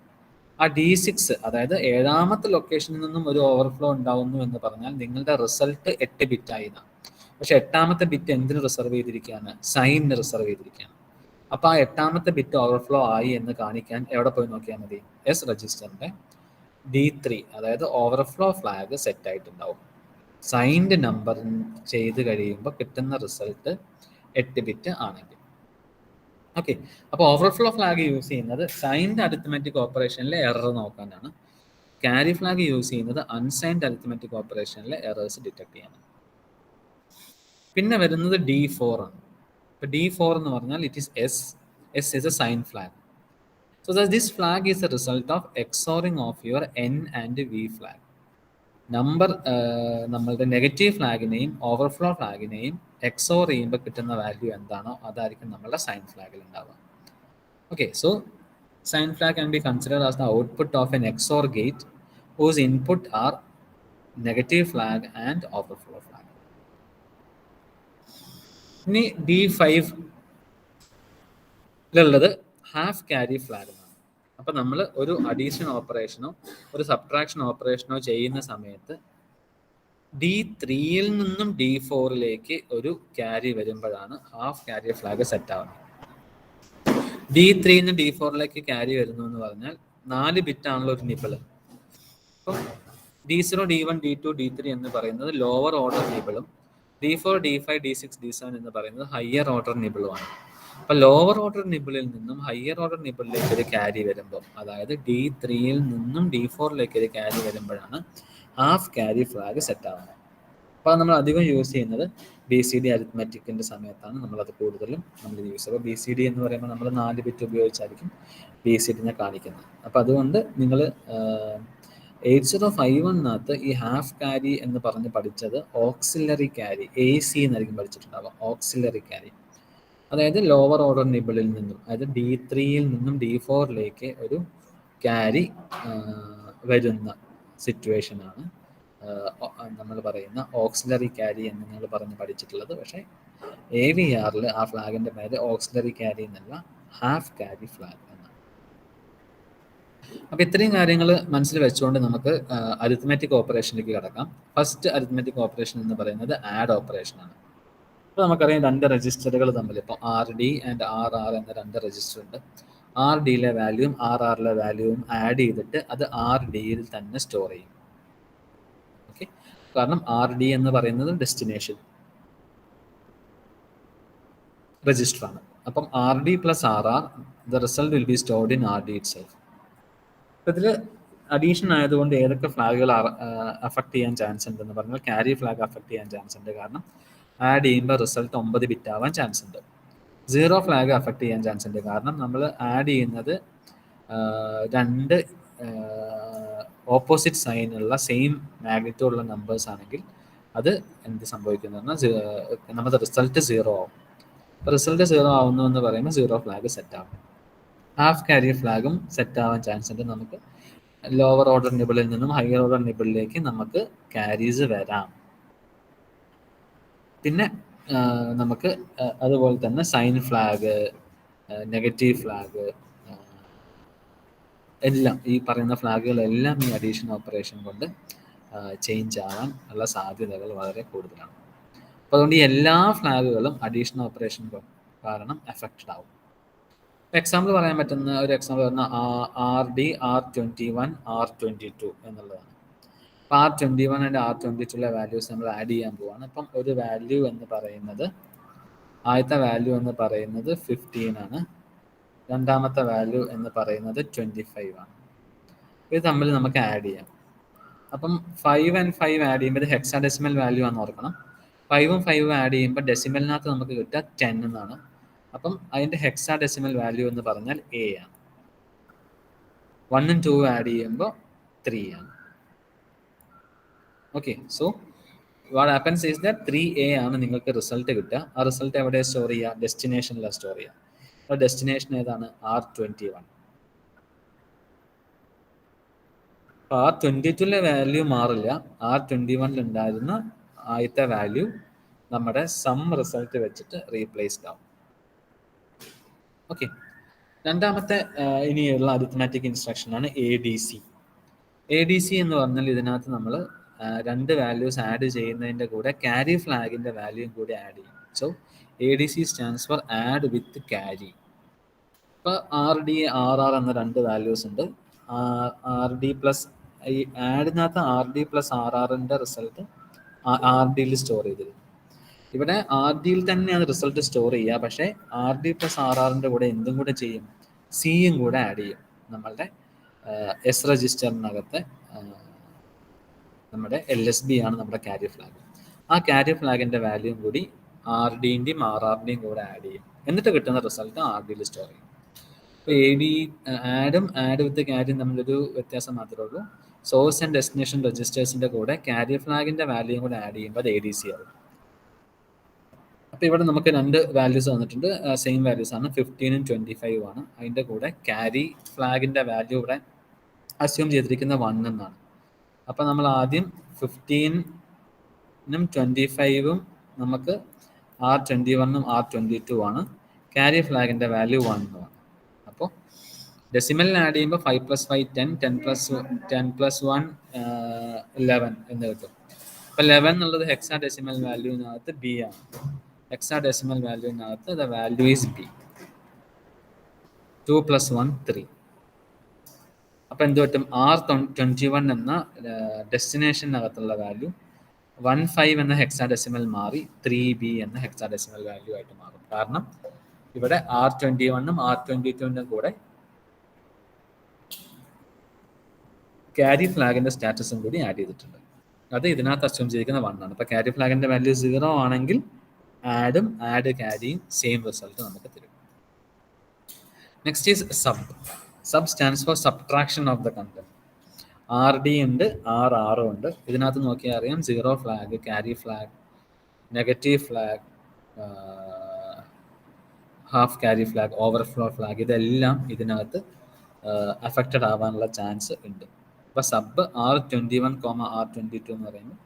ആ D6, അതായത് 7ാമത്തെ ലൊക്കേഷനിൽ നിന്നും ഒരു ഓവർഫ്ലോ ഉണ്ടാവുന്നു എന്ന് പറഞ്ഞാൽ നിങ്ങളുടെ റിസൾട്ട് 8 ബിറ്റ് ആയിന്നാണ്. പക്ഷെ 8ാമത്തെ ബിറ്റ് എന്തിന് റിസർവ് ചെയ്തിരിക്കുകയാണ്? സൈനിന് റിസർവ് ചെയ്തിരിക്കുകയാണ്. അപ്പോൾ ആ 8ാമത്തെ ബിറ്റ് ഓവർഫ്ലോ ആയി എന്ന് കാണിക്കാൻ എവിടെ പോയി നോക്കിയാൽ മതി? എസ് രജിസ്റ്ററിൻ്റെ D3, അതായത് ഓവർഫ്ലോ ഫ്ലാഗ് സെറ്റ് ആയിട്ടുണ്ടാവും. സൈൻഡ് നമ്പർ ചെയ്ത് കഴിയുമ്പോൾ കിട്ടുന്ന റിസൾട്ട് 8 ബിറ്റ് ആണെങ്കിൽ. ഓക്കെ, അപ്പോൾ ഓവർഫ്ലോ ഫ്ലാഗ് യൂസ് ചെയ്യുന്നത് സൈൻഡ് അരിത്മെറ്റിക് ഓപ്പറേഷനിലെ എറർ നോക്കാനാണ്. ക്യാരി ഫ്ലാഗ് യൂസ് ചെയ്യുന്നത് അൺസൈൻഡ് അരിത്മെറ്റിക് ഓപ്പറേഷനിലെ എറേഴ്സ് ഡിറ്റക്ട് ചെയ്യാനാണ്. പിന്നെ വരുന്നത് D4 ആണ്. ഇപ്പോൾ D4 എന്ന് പറഞ്ഞാൽ it is S is a sign flag. So this flag is a result of XORing of your N and V flag. Number നമ്മളുടെ നെഗറ്റീവ് ഫ്ലാഗിനെയും ഓവർഫ്ലോ ഫ്ലാഗിനെയും എക്സോർ ചെയ്യുമ്പോൾ കിട്ടുന്ന വാല്യൂ എന്താണോ അതായിരിക്കും നമ്മളുടെ സൈൻ ഫ്ലാഗിൽ ഉണ്ടാവുക. Okay, so sign flag can be considered as the output of an XOR gate whose input are negative flag and overflow flag. ഇനി D5-ലുള്ളത് ഹാഫ് ക്യാരി ഫ്ലാഗ് ആണ്. അപ്പം നമ്മൾ ഒരു അഡീഷൻ ഓപ്പറേഷനോ ഒരു സബ്ട്രാക്ഷൻ ഓപ്പറേഷനോ ചെയ്യുന്ന സമയത്ത് D3-ൽ നിന്നും D4-ലേക്ക് ഒരു ക്യാരി വരുമ്പോഴാണ് ഹാഫ് ക്യാരി ഫ്ലാഗ് സെറ്റ് ആവുന്നത്. D3-ന്ന് D4-ലേക്ക് ക്യാരി വരുന്നു എന്ന് പറഞ്ഞാൽ 4 ബിറ്റാണല്ലോ ഒരു നിബിള്. അപ്പം D0, D1, D2, D3 എന്ന് പറയുന്നത് lower order നിബിളും D4, D5, D6, D7 എന്ന് പറയുന്നത് ഹയർ ഓർഡർ നിബിളുമാണ്. അപ്പം ലോവർ ഓർഡർ നിബിളിൽ നിന്നും ഹയർ ഓർഡർ നിബിളിലേക്ക് ഒരു ക്യാരി വരുമ്പോൾ, അതായത് D3-ൽ നിന്നും D4-ലേക്ക് ഒരു ക്യാരി വരുമ്പോഴാണ് ഹാഫ് ക്യാരി ഫ്ലാഗ് സെറ്റ് ആവുന്നത്. അപ്പോൾ നമ്മൾ അധികം യൂസ് ചെയ്യുന്നത് BCD അരിത്മെറ്റിക്കിൻ്റെ സമയത്താണ് നമ്മളത് കൂടുതലും നമ്മൾ യൂസ് ചെയ്യുക. BCD എന്ന് പറയുമ്പോൾ നമ്മൾ 4 ബിറ്റ് ഉപയോഗിച്ചായിരിക്കും BCD-നെ കാണിക്കുന്നത്. അപ്പോൾ അതുകൊണ്ട് നിങ്ങൾ 8051-നകത്ത് ഈ ഹാഫ് ക്യാരി എന്ന് പറഞ്ഞ് പഠിച്ചത് ഓക്സിലറി ക്യാരി, AC എന്നായിരിക്കും പഠിച്ചിട്ടുണ്ടാവുക. ഓക്സിലറി ക്യാരി അതായത് ലോവർ ഓർഡർ നിബിളിൽ നിന്നും, അതായത് D3-ൽ നിന്നും D4-ലേക്ക് ഒരു ക്യാരി വരുന്ന സിറ്റുവേഷനാണ് നമ്മൾ പറയുന്ന ഓക്സിലറി ക്യാരി എന്ന് നിങ്ങൾ പറഞ്ഞ് പഠിച്ചിട്ടുള്ളത്. പക്ഷേ AVR-ൽ ആ ഫ്ലാഗിൻ്റെ പേര് ഓക്സിലറി ക്യാരി എന്നല്ല, ഹാഫ് ക്യാരി ഫ്ലാഗ് എന്നാണ്. അപ്പോൾ ഇത്രയും കാര്യങ്ങൾ മനസ്സിൽ വെച്ചുകൊണ്ട് നമുക്ക് അരിത്മെറ്റിക് ഓപ്പറേഷനിലേക്ക് കിടക്കാം. ഫസ്റ്റ് അരിത്മെറ്റിക് ഓപ്പറേഷൻ എന്ന് പറയുന്നത് ആഡ് ഓപ്പറേഷനാണ്. ഇപ്പോൾ നമുക്കറിയാം 2 രജിസ്റ്ററുകൾ തമ്മിൽ, ഇപ്പോൾ RD ആൻഡ് RR എന്ന 2 രജിസ്റ്റർ ഉണ്ട്. RD-ലെ വാല്യൂവും RR-ലെ വാല്യൂവും ആഡ് ചെയ്തിട്ട് അത് RD-യിൽ തന്നെ സ്റ്റോർ ചെയ്യും. ഓക്കെ, കാരണം RD എന്ന് പറയുന്നത് ഡെസ്റ്റിനേഷൻ രജിസ്റ്ററാണ്. അപ്പം RD plus RR the result will be stored in RD it self. അപ്പോൾ ഇതിൽ അഡീഷൻ ആയതുകൊണ്ട് ഏതൊക്കെ ഫ്ലാഗുകൾ അഫക്റ്റ് ചെയ്യാൻ ചാൻസ് ഉണ്ടെന്ന് പറഞ്ഞാൽ ക്യാരി ഫ്ലാഗ് അഫക്റ്റ് ചെയ്യാൻ ചാൻസ് ഉണ്ട്, കാരണം ആഡ് ചെയ്യുമ്പോൾ റിസൾട്ട് 9 ബിറ്റ് ആവാൻ ചാൻസ് ഉണ്ട്. 0 ഫ്ലാഗ് അഫക്റ്റ് ചെയ്യാൻ ചാൻസ് ഉണ്ട്, കാരണം നമ്മൾ ആഡ് ചെയ്യുന്നത് 2 ഓപ്പോസിറ്റ് സൈനുള്ള സെയിം മാഗ്നിറ്റ്യൂഡുള്ള നമ്പേഴ്സ് ആണെങ്കിൽ അത് എന്ത് സംഭവിക്കുന്നതെന്ന് നമ്മുടെ റിസൾട്ട് 0 ആവും. റിസൾട്ട് 0 ആവുന്നു എന്ന് പറയുമ്പോൾ 0 ഫ്ലാഗ് സെറ്റ് ആവും. ഹാഫ് ക്യാരി ഫ്ലാഗും സെറ്റ് ആവാൻ ചാൻസ് ഉണ്ട്. നമുക്ക് ലോവർ ഓർഡർ നിബിളിൽ നിന്നും ഹയർ ഓർഡർ നിബിളിലേക്ക് നമുക്ക് ക്യാരീസ് വരാം. പിന്നെ നമുക്ക് അതുപോലെ തന്നെ സൈൻ ഫ്ലാഗ്, നെഗറ്റീവ് ഫ്ലാഗ്, എല്ലാം ഈ പറയുന്ന ഫ്ലാഗുകളെല്ലാം ഈ അഡീഷൻ ഓപ്പറേഷൻ കൊണ്ട് ചേഞ്ച് ആവാൻ ഉള്ള സാധ്യതകൾ വളരെ കൂടുതലാണ്. അപ്പോൾ അതുകൊണ്ട് ഈ എല്ലാ ഫ്ലാഗുകളും അഡീഷൻ ഓപ്പറേഷൻ കാരണം എഫക്റ്റഡ് ആവും. എക്സാമ്പിൾ പറയാൻ പറ്റുന്ന ഒരു എക്സാമ്പിൾ പറഞ്ഞാൽ R21 R22 എന്നുള്ളതാണ്. അപ്പോൾ R21 ആൻഡ് R22 വാല്യൂസ് നമ്മൾ ആഡ് ചെയ്യാൻ പോവാണ്. അപ്പം ഒരു വാല്യൂ എന്ന് പറയുന്നത്, ആദ്യത്തെ വാല്യൂ എന്ന് പറയുന്നത് 15 ആണ്, രണ്ടാമത്തെ വാല്യൂ എന്ന് പറയുന്നത് 25 ആണ്. ഇത് തമ്മിൽ നമുക്ക് ആഡ് ചെയ്യാം. അപ്പം 5 ആൻഡ് 5 ആഡ് ചെയ്യുമ്പോൾ ഇത് ഹെക്സാഡെസിമൽ വാല്യൂ ആണെന്ന് ഓർക്കണം. 5ഉം 5ഉം ആഡ് ചെയ്യുമ്പോൾ ഡെസിമലിനകത്ത് നമുക്ക് കിട്ടുക 10 എന്നാണ്. അപ്പം അതിൻ്റെ ഹെക്സാഡെസിമൽ വാല്യൂ എന്ന് പറഞ്ഞാൽ A ആണ്. 1ഉം 2ഉം ആഡ് ചെയ്യുമ്പോൾ 3 ആണ്. Okay, so what happens is that 3A ആണ് നിങ്ങൾക്ക് റിസൾട്ട് കിട്ടുക. ആ റിസൾട്ട് എവിടെ സ്റ്റോർ ചെയ്യുക? ഡെസ്റ്റിനേഷനിലാണ് സ്റ്റോർ ചെയ്യുക. അപ്പോൾ ഡെസ്റ്റിനേഷൻ ഏതാണ്? R21. അപ്പോൾ R22 വാല്യൂ മാറില്ല. R21 ഉണ്ടായിരുന്ന ആദ്യത്തെ വാല്യൂ നമ്മുടെ സം റിസൾട്ട് വെച്ചിട്ട് റീപ്ലേസ്ഡ് ആവും. ഓക്കെ, രണ്ടാമത്തെ ഇനിയുള്ള അരിത്മാറ്റിക് ഇൻസ്ട്രക്ഷനാണ് ADC. ADC എന്ന് പറഞ്ഞാൽ ഇതിനകത്ത് നമ്മൾ രണ്ട് വാല്യൂസ് ആഡ് ചെയ്യുന്നതിൻ്റെ കൂടെ ക്യാരി ഫ്ലാഗിൻ്റെ വാല്യൂയും കൂടി ആഡ് ചെയ്യും. So ADC stands for add with carry. ഇപ്പോൾ RD RR എന്ന രണ്ട് വാല്യൂസ് ഉണ്ട്. RD പ്ലസ് ഈ ആഡിനകത്ത് RD പ്ലസ് RRൻ്റെ റിസൾട്ട് RDയിൽ സ്റ്റോർ ചെയ്തിരുന്നു. ഇവിടെ RDയിൽ തന്നെയാണ് റിസൾട്ട് സ്റ്റോർ ചെയ്യുക. പക്ഷേ RD പ്ലസ് RRൻ്റെ കൂടെ എന്തും കൂടെ ചെയ്യും? സിയും കൂടെ ആഡ് ചെയ്യും. നമ്മളുടെ എസ് രജിസ്റ്ററിനകത്തെ നമ്മുടെ LSB ആണ് നമ്മുടെ ക്യാരി ഫ്ലാഗ്. ആ ക്യാരി ഫ്ലാഗിൻ്റെ വാല്യൂയും കൂടി RDൻ്റെയും RRൻ്റെയും കൂടെ ആഡ് ചെയ്യും. എന്നിട്ട് കിട്ടുന്ന റിസൾട്ട് RDയിൽ സ്റ്റോർ ചെയ്യും. ഇപ്പോൾ ആഡ് വിത്ത് ക്യാരിയും തമ്മിലൊരു വ്യത്യാസം മാത്രമേ ഉള്ളൂ. സോഴ്സ് ആൻഡ് ഡെസ്റ്റിനേഷൻ രജിസ്റ്റേഴ്സിൻ്റെ കൂടെ ക്യാരി ഫ്ലാഗിൻ്റെ വാല്യൂയും കൂടെ ആഡ് ചെയ്യുമ്പോൾ അത് ADC ആവും. അപ്പോൾ ഇവിടെ നമുക്ക് രണ്ട് വാല്യൂസ് തന്നിട്ടുണ്ട്, സെയിം വാല്യൂസ് ആണ്, 15ഉം 25ഉം ആണ്. അതിൻ്റെ കൂടെ ക്യാരി ഫ്ലാഗിൻ്റെ വാല്യൂ ഇവിടെ അസ്യൂം ചെയ്തിരിക്കുന്ന 1 എന്നാണ്. അപ്പോൾ നമ്മൾ ആദ്യം 15ഉം 25ഉം നമുക്ക് R21ഉം R22 ആണ്. ക്യാരി ഫ്ലാഗിൻ്റെ വാല്യൂ 1 ആണ്. അപ്പോൾ ഡെസിമലിൽ ആഡ് ചെയ്യുമ്പോൾ 5 + 5 10, 10 + 1 11 എന്ന് കിട്ടും. അപ്പോൾ 11 എന്നുള്ളത് ഹെക്സാ ഡെസിമൽ വാല്യൂവിനകത്ത് B ആണ്. ഹെക്സാഡെസിമൽ വാല്യൂവിനകത്ത് ദ വാല്യൂ ഈസ് B. 2 + 1 3. അപ്പോൾ എന്ത് പറ്റും? R21 എന്ന ഡെസ്റ്റിനേഷനകത്തുള്ള വാല്യൂ 15 എന്ന ഹെക്സാഡെസിമൽ മാറി 3B എന്ന ഹെക്സാഡെസിമൽ വാല്യൂ ആയിട്ട് മാറും. കാരണം ഇവിടെ R21ഉം R22ൻ്റെ കൂടെ ക്യാരി ഫ്ലാഗിൻ്റെ സ്റ്റാറ്റസും കൂടി ആഡ് ചെയ്തിട്ടുണ്ട്. അത് ഇതിനകത്ത് അസ്യൂം ചെയ്തിരിക്കുന്ന 1 ആണ്. അപ്പോൾ ക്യാരി ഫ്ലാഗിൻ്റെ വാല്യൂ 0 ആണെങ്കിൽ ആഡ് ക്യാരിയും സെയിം റിസൾട്ട് നമുക്ക് തരും. Next is sub. Sub stands for subtraction of the content. RD ഉണ്ട്, RR ഉണ്ട്. ഇതിനകത്ത് നോക്കിയാൽ അറിയാം 0 flag, carry flag, negative flag, half carry flag, overflow flag, ഇതെല്ലാം ഇതിനകത്ത് അഫക്റ്റഡ് ആവാനുള്ള ചാൻസ് ഉണ്ട്. അപ്പോൾ സബ് R21, R22 എന്ന് പറയുമ്പോൾ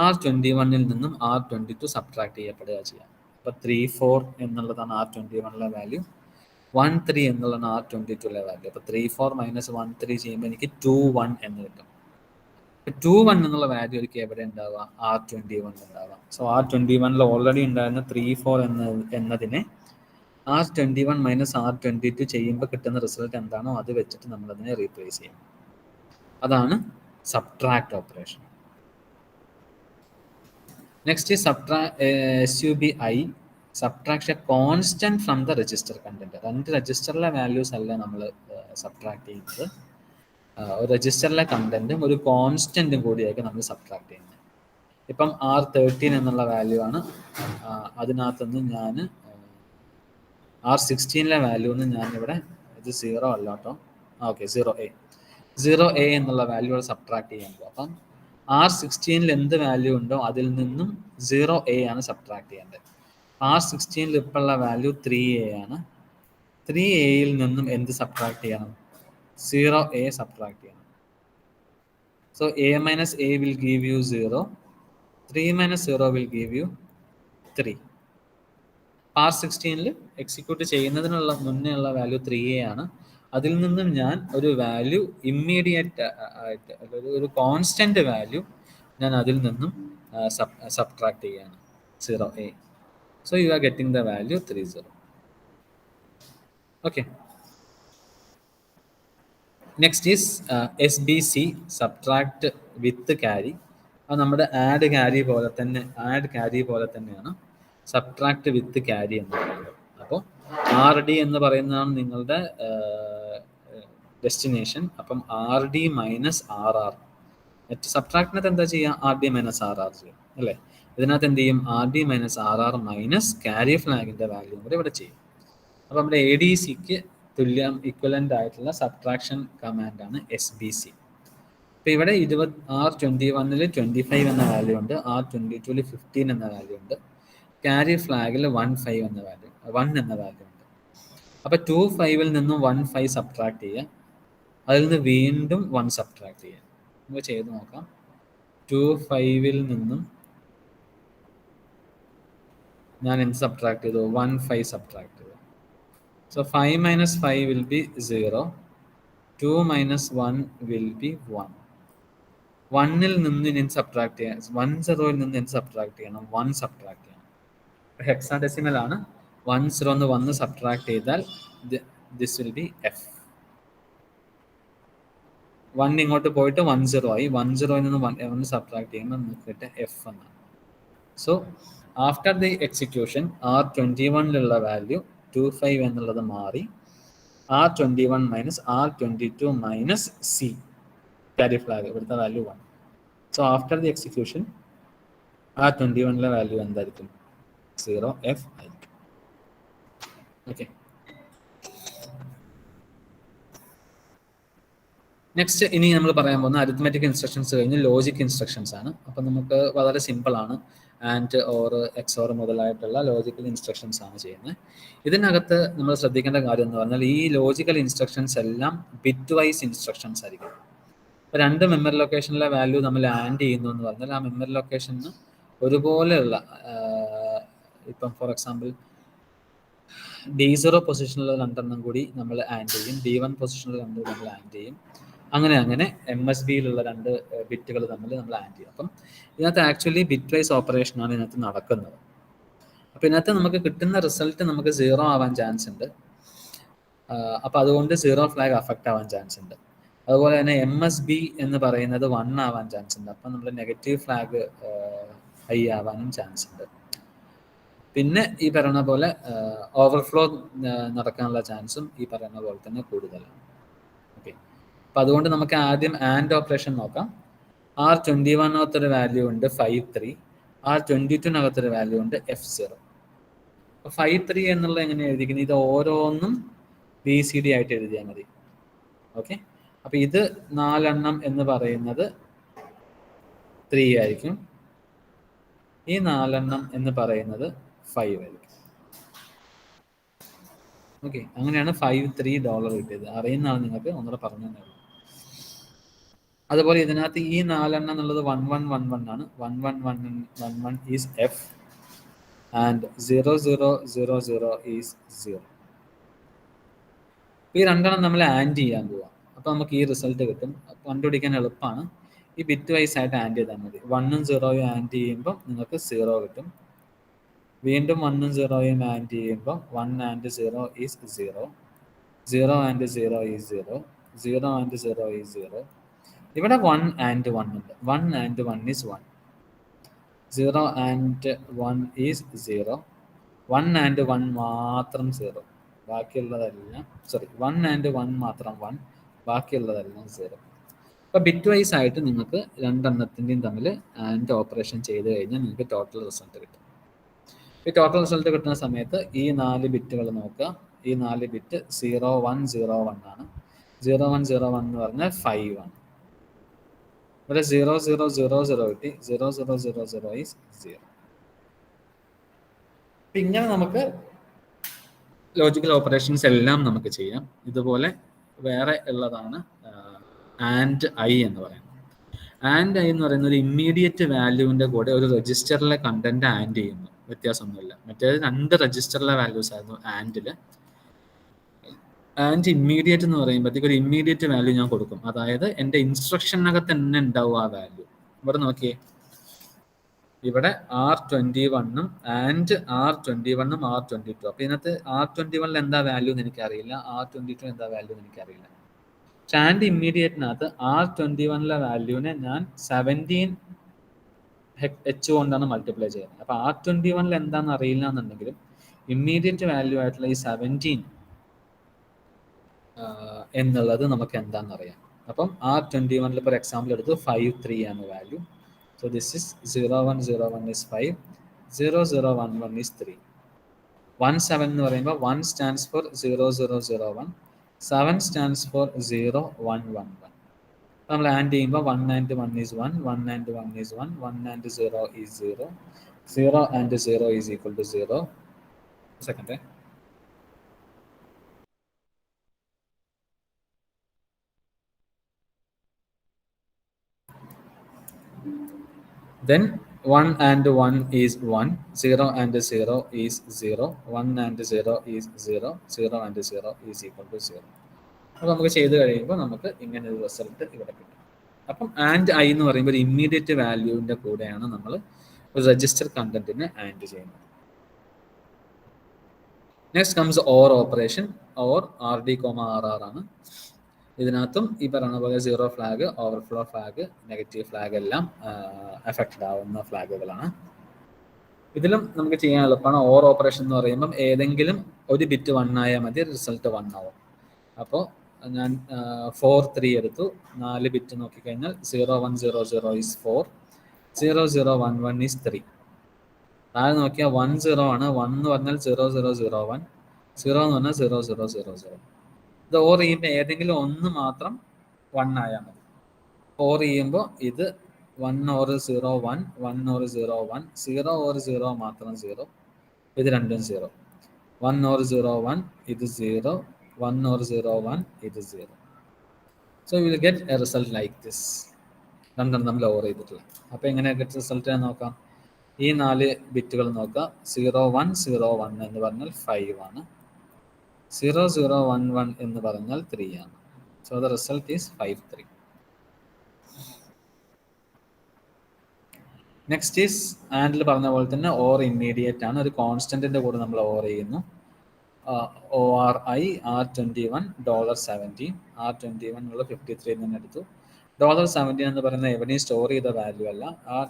R21 നിന്നും R22 സബ്ട്രാക്ട് ചെയ്യപ്പെടുക ചെയ്യാം. അപ്പോൾ 34 എന്നുള്ളതാണ് R21 വാല്യൂ, 13 എന്നുള്ളതാണ് R22 വാല്യൂ. അപ്പോൾ 34 - 13 ചെയ്യുമ്പോൾ എനിക്ക് 21 എന്ന് കിട്ടും. 21 എന്നുള്ള വാല്യൂ എനിക്ക് എവിടെ ഉണ്ടാവുക? R21 ഉണ്ടാവുക. സോ R21 ഓൾറെഡി ഉണ്ടായിരുന്ന 34 എന്നതിനെ R21 - R22 ചെയ്യുമ്പോൾ കിട്ടുന്ന റിസൾട്ട് എന്താണോ അത് വെച്ചിട്ട് നമ്മളതിനെ റീപ്ലേസ് ചെയ്യും. അതാണ് subtract operation. Next SUBI, subtraction constant from the register content. രണ്ട് രജിസ്റ്ററിലെ വാല്യൂസ് അല്ല നമ്മൾ സബ്ട്രാക്ട് ചെയ്യുന്നത്, ഒരു രജിസ്റ്ററിലെ കണ്ടന്റും ഒരു കോൺസ്റ്റന്റും കൂടിയായിരിക്കും നമ്മൾ സബ്ട്രാക്ട് ചെയ്യുന്നത്. ഇപ്പം R13 എന്നുള്ള വാല്യൂ ആണ്, അതിനകത്തുനിന്ന് ഞാൻ R16 വാല്യൂന്ന് ഞാനിവിടെ, ഇത് 0 അല്ല കേട്ടോ, ഓക്കെ 0A എന്നുള്ള വാല്യൂ സബ്ട്രാക്ട് ചെയ്യാൻ പോകും. അപ്പം R16 എന്ത് വാല്യൂ ഉണ്ടോ അതിൽ നിന്നും 0A ആണ് സബ്ട്രാക്ട് ചെയ്യേണ്ടത്. R16 ഇപ്പോൾ ഉള്ള വാല്യൂ 3A ആണ്. 3Aയിൽ നിന്നും എന്ത് സബ്ട്രാക്ട് ചെയ്യണം? 0A സബ്ട്രാക്ട് ചെയ്യണം. So A - A will give you 0. 3 - 0 will give you 3. R16 execute ചെയ്യുന്നതിനുള്ള മുന്നേ ഉള്ള വാല്യൂ 3A ആണ്. അതിൽ നിന്നും ഞാൻ ഒരു വാല്യൂ ഇമ്മീഡിയറ്റ് ആയിട്ട്, ഒരു കോൺസ്റ്റന്റ് വാല്യൂ ഞാൻ അതിൽ നിന്നും സബ്ട്രാക്ട് ചെയ്യാണ്, 0A. So you are getting the value 30. Okay. Next is SBC subtract with carry. അത് നമ്മുടെ ആഡ് ക്യാരി പോലെ തന്നെയാണ് സബ്ട്രാക്ട് വിത്ത് ക്യാരി എന്ന് പറയുന്നത്. അപ്പോൾ RD എന്ന് പറയുന്നതാണ് നിങ്ങളുടെ ഡെസ്റ്റിനേഷൻ. അപ്പം RD മൈനസ് RR. സബ്ട്രാക്ടിനകത്ത് എന്താ ചെയ്യുക? RD മൈനസ് RR ചെയ്യും അല്ലേ? ഇതിനകത്ത് എന്ത് ചെയ്യും? RD minus RR minus carry ഫ്ലാഗിൻ്റെ വാല്യൂ കൂടെ ഇവിടെ ചെയ്യും. അപ്പോൾ നമ്മുടെ ADCക്ക് ഇക്വലൻ്റ് ആയിട്ടുള്ള സബ്ട്രാക്ഷൻ കമാൻഡാണ് SBC. അപ്പോൾ ഇവിടെ R21 25 എന്ന വാല്യൂ ഉണ്ട്, R22 15 എന്ന വാല്യൂ ഉണ്ട്, ക്യാരി ഫ്ലാഗിൽ 1 എന്ന വാല്യൂ ഉണ്ട്. അപ്പോൾ 25 നിന്നും 15 സബ്ട്രാക്ട് ചെയ്യുക, അതിൽ നിന്ന് വീണ്ടും 1 സബ്ട്രാക്ട് ചെയ്യുക. നമുക്ക് ചെയ്ത് നോക്കാം. 25 നിന്നും ഞാൻ എന്ത് സബ്ട്രാക്ട് ചെയ്തു? 15 സബ്ട്രാക്ട് ചെയ്തു. So 5 minus 5 will be 0. 2 minus 1 will be 1. 1-ൽ നിന്ന് ഞാൻ സബ്ട്രാക്ട് ചെയ്യാം. 10-ൽ നിന്ന് ഞാൻ സബ്ട്രാക്ട് ചെയ്യണം. 1 സബ്ട്രാക്ട് ചെയ്യണം. ഹെക്സാഡെസിമൽ ആണ്. 10 എന്ന് 1 സബ്ട്രാക്ട് ചെയ്താൽ ദിസ് വിൽ ബി F. 1 ഇങ്ങോട്ട് പോയിട്ട് 10 ആയി. 10-ൽ നിന്ന് 1 സബ്ട്രാക്ട് ചെയ്യുമ്പോൾ നമുക്ക് F എന്നാണ്. സോ ആഫ്റ്റർ ദി എക്സിക്യൂഷൻ R21-ലുള്ള വാല്യൂ 25 എന്നുള്ളത് മാറി R21 minus R22 minus C carry flag, ഇവിടുത്തെ value 1. So after the execution R21-ലെ വാല്യൂ എന്തായിരിക്കും? 0F ആയിരിക്കും. ഓക്കെ. നെക്സ്റ്റ് ഇനി നമ്മൾ പറയാൻ പോകുന്ന അരിത്മെറ്റിക് ഇൻസ്ട്രക്ഷൻസ് കഴിഞ്ഞ് ലോജിക് ഇൻസ്ട്രക്ഷൻസ് ആണ്. അപ്പം നമുക്ക് വളരെ സിമ്പിളാണ്. ആൻഡ് ഓർ എക്സോർ മുതലായിട്ടുള്ള ലോജിക്കൽ ഇൻസ്ട്രക്ഷൻസ് ആണ് ചെയ്യുന്നത്. ഇതിനകത്ത് നമ്മൾ ശ്രദ്ധിക്കേണ്ട കാര്യം എന്ന് പറഞ്ഞാൽ ഈ ലോജിക്കൽ ഇൻസ്ട്രക്ഷൻസ് എല്ലാം ബിറ്റ് വൈസ് ഇൻസ്ട്രക്ഷൻസ് ആയിരിക്കും. ഇപ്പോൾ 2 മെമ്മറി ലൊക്കേഷനിലെ വാല്യൂ നമ്മൾ ആഡ് ചെയ്യുന്നു എന്ന് പറഞ്ഞാൽ ആ മെമ്മറി ലൊക്കേഷന് ഒരുപോലെയുള്ള ഇപ്പം ഫോർ എക്സാമ്പിൾ D0 പൊസിഷനിലുള്ള 2 കൂടി നമ്മൾ ആഡ് ചെയ്യും, D1 പൊസിഷനിലുള്ള 2 നമ്മൾ ആഡ് ചെയ്യും, അങ്ങനെ MSBയിലുള്ള 2 ബിറ്റുകൾ തമ്മിൽ നമ്മൾ ആഡ് ചെയ്യും. അപ്പം ഇതിനകത്ത് ആക്ച്വലി ബിറ്റ് വൈസ് ഓപ്പറേഷനാണ് ഇതിനകത്ത് നടക്കുന്നത്. അപ്പം ഇതിനകത്ത് നമുക്ക് കിട്ടുന്ന റിസൾട്ട് നമുക്ക് 0 ആവാൻ ചാൻസ് ഉണ്ട്. അപ്പോൾ അതുകൊണ്ട് 0 ഫ്ലാഗ് അഫക്റ്റ് ആവാൻ ചാൻസ് ഉണ്ട്. അതുപോലെ തന്നെ MSB എന്ന് പറയുന്നത് 1 ആവാൻ ചാൻസ് ഉണ്ട്. അപ്പം നമ്മൾ നെഗറ്റീവ് ഫ്ലാഗ് ഹൈ ആവാനും ചാൻസ് ഉണ്ട്. പിന്നെ ഈ പറയുന്ന പോലെ ഓവർഫ്ലോ നടക്കാനുള്ള ചാൻസും ഈ പറയുന്ന പോലെ തന്നെ കൂടുതലാണ്. ഓക്കെ. അപ്പം അതുകൊണ്ട് നമുക്ക് ആദ്യം ആൻഡ് ഓപ്പറേഷൻ നോക്കാം. R21-നകത്തൊരു വാല്യൂ ഉണ്ട് 53, R22-നകത്തൊരു വാല്യൂ ഉണ്ട് F0. അപ്പോൾ 53 എന്നുള്ളത് എങ്ങനെ എഴുതിക്കുന്നത്? ഇത് ഓരോന്നും BCD ആയിട്ട് എഴുതിയാൽ മതി. ഓക്കെ. അപ്പോൾ ഇത് 4 എന്ന് പറയുന്നത് 3 ആയിരിക്കും, ഈ 4 എന്ന് പറയുന്നത് 5 ആയിരിക്കും. ഓക്കെ. അങ്ങനെയാണ് $53 കിട്ടിയത്. അറിയുന്നതാണ് നിങ്ങൾക്ക്, ഒന്നുകൂടെ പറഞ്ഞു തന്നേ ഉള്ളൂ. അതുപോലെ ഇതിനകത്ത് ഈ 4 എന്നുള്ളത് 1111 ആണ്. 1111 ഈസ് F ആൻഡ് 0000 ഈസ് 0. ഈ 2 നമ്മൾ ആഡ് ചെയ്യാൻ പോവാം. അപ്പോൾ നമുക്ക് ഈ റിസൾട്ട് കിട്ടും. കണ്ടുപിടിക്കാൻ എളുപ്പമാണ്. ഈ ബിറ്റ് വൈസ് ആയിട്ട് ആഡ് ചെയ്താൽ മതി. 1ഉം 0ഉം ആഡ് ചെയ്യുമ്പോൾ നിങ്ങൾക്ക് 0 കിട്ടും. വീണ്ടും 1ഉം 0ഉം ആഡ് ചെയ്യുമ്പോൾ 1 and 0 is 0, 0 and 0 is 0, 0 and 0 is 0. ഇവിടെ 1 ആൻഡ് 1 ഉണ്ട്. 1 and 1 is 1, 0 and 1 is 0, 1 and 1 മാത്രം 0, ബാക്കിയുള്ളതെല്ലാം 1 ആൻഡ് 1 മാത്രം 1, ബാക്കിയുള്ളതെല്ലാം 0. അപ്പോൾ ബിറ്റ് വൈസ് ആയിട്ട് നിങ്ങൾക്ക് 2 തമ്മിൽ ആൻഡ് ഓപ്പറേഷൻ ചെയ്ത് കഴിഞ്ഞാൽ നിങ്ങൾക്ക് ടോട്ടൽ റിസൾട്ട് കിട്ടും. ഈ ടോട്ടൽ റിസൾട്ട് കിട്ടുന്ന സമയത്ത് ഈ 4 ബിറ്റുകൾ നോക്കുക. ഈ 4 ബിറ്റ് 0101 ആണ്. 0101 എന്ന് പറഞ്ഞാൽ 5 ആണ്. ഇവിടെ 0000 കിട്ടി. 0000 ഈസ് 0. ഇങ്ങനെ നമുക്ക് ലോജിക്കൽ ഓപ്പറേഷൻസ് എല്ലാം നമുക്ക് ചെയ്യാം. ഇതുപോലെ വേറെ ഉള്ളതാണ് ആൻഡ് ഐ എന്ന് പറയുന്നത്. ആൻഡ് ഐ എന്ന് പറയുന്നത് ഇമ്മീഡിയറ്റ് വാല്യൂവിൻ്റെ കൂടെ ഒരു രജിസ്റ്ററിലെ കണ്ടന്റ് ആഡ് ചെയ്യുന്നു. വ്യത്യാസമൊന്നുമില്ല. മറ്റേത് 2 രജിസ്റ്ററിലെ വാല്യൂസ് ആയിരുന്നു ആൻഡിൽ. ആൻഡ് ഇമ്മീഡിയറ്റ് എന്ന് പറയുമ്പോഴത്തേക്ക് ഒരു ഇമ്മീഡിയറ്റ് വാല്യൂ ഞാൻ കൊടുക്കും. അതായത് എൻ്റെ ഇൻസ്ട്രക്ഷനകത്ത് തന്നെ ഉണ്ടാവും ആ വാല്യൂ. ഇവിടെ നോക്കിയേ, ഇവിടെ R21 ആൻഡ് R21 R22. അപ്പോൾ ഇതിനകത്ത് R21 എന്താ വാല്യൂ എന്ന് എനിക്കറിയില്ല, R22 എന്താ വാല്യൂ എന്ന് എനിക്കറിയില്ല. സ്റ്റാൻഡ് ഇമ്മീഡിയറ്റിനകത്ത് R21 വാല്യൂവിനെ ഞാൻ 17 H കൊണ്ടാണ് മൾട്ടിപ്ലൈ ചെയ്യുന്നത്. അപ്പോൾ R21 എന്താണെന്ന് അറിയില്ല എന്നുണ്ടെങ്കിലും ഇമ്മീഡിയറ്റ് വാല്യൂ ആയിട്ടുള്ള ഈ 17 എന്നുള്ളത് നമുക്ക് എന്താണെന്ന് അറിയാം. അപ്പം R21 ഫോർ എക്സാമ്പിൾ എടുത്ത് 53 ആണ് value. So this is 0101 is 5, 0011 is 3. 17 എന്ന് പറയുമ്പോൾ 1 സ്റ്റാൻഡ്സ് ഫോർ 0001, 7 സ്റ്റാൻഡ്സ് ഫോർ 0111. നമ്മൾ ആൻഡ് ചെയ്യുമ്പോൾ 1 and 1 is 1, 1 and 1 is 1, 1 and 0 is 0, 0 and 0 is equal to 0. Second. Then 1 and 1 is 1, 0 and 0 is 0, 1 and 0 is 0, 0 and 0 is equal to 0. അപ്പോൾ നമുക്ക് ചെയ്ത് കഴിയുമ്പോൾ നമുക്ക് ഇങ്ങനെ ഒരു റിസൾട്ട് ഇവിടെ കിട്ടും. അപ്പം ആൻഡ് ഐ എന്ന് പറയുമ്പോൾ ഒരു ഇമ്മീഡിയറ്റ് വാല്യൂവിൻ്റെ കൂടെയാണ് നമ്മൾ ഒരു രജിസ്റ്റർ കണ്ടന്റിനെ ആൻഡ് ചെയ്യുന്നത്. Next comes or operation. Or R D comma R R ആണ്. ഇതിനകത്തും ഈ പറയുന്ന പോലെ zero flag, overflow flag, negative flag എല്ലാം എഫക്റ്റഡ് ആവുന്ന ഫ്ലാഗുകളാണ്. ഇതിലും നമുക്ക് ചെയ്യാൻ എളുപ്പമാണ്. ഓർ ഓപ്പറേഷൻ എന്ന് പറയുമ്പം ഏതെങ്കിലും ഒരു ബിറ്റ് 1 ആയാൽ മതി, റിസൾട്ട് 1 ആവും. അപ്പോൾ ഞാൻ 4 3 എടുത്തു, 4 ബിറ്റ് നോക്കിക്കഴിഞ്ഞാൽ 0100 ഈസ് 4, 0011 ഈസ് 3. താഴെ നോക്കിയാൽ 10 ആണ്. 1 എന്ന് പറഞ്ഞാൽ 0001, 0 എന്ന് പറഞ്ഞാൽ 0000. ഇത് ഓർ ചെയ്യുമ്പോൾ ഏതെങ്കിലും ഒന്ന് മാത്രം 1 ആയാൽ മതി. ഓർ ചെയ്യുമ്പോൾ ഇത് 1 ഓർ 0 1, 1 ഓർ 0 1, 0 ഓർ 0 മാത്രം 0, ഇത് രണ്ടും 0. 1 ഓർ 0 1, ഇത് 0, 1 ഓർ 0 1, ഇത് 0. So you will get A result like this. രണ്ടെണ്ണം നമ്മൾ ഓർ ചെയ്തിട്ടുള്ള. അപ്പോൾ എങ്ങനെ ഗെറ്റ് റിസൾട്ട് നോക്കാം. ഈ 4 ബിറ്റുകൾ നോക്കാം. 0101 എന്ന് പറഞ്ഞാൽ 5 ആണ്, 0011 എന്ന് പറഞ്ഞാൽ 3 ആണ്. So the result is 5 3. Next is ആൻഡിൽ പറഞ്ഞ പോലെ തന്നെ ഓർ ഇമ്മീഡിയറ്റ് ആണ്. ഒരു കോൺസ്റ്റന്റിന്റെ കൂടെ നമ്മൾ ഓർ ചെയ്യുന്നു. ORI R21 $17, R21 ഉള്ള 53 നിന്ന് എടുത്തു. $17 എന്ന് പറയുന്ന എവിടെയും സ്റ്റോർ ചെയ്ത വാല്യൂ അല്ല,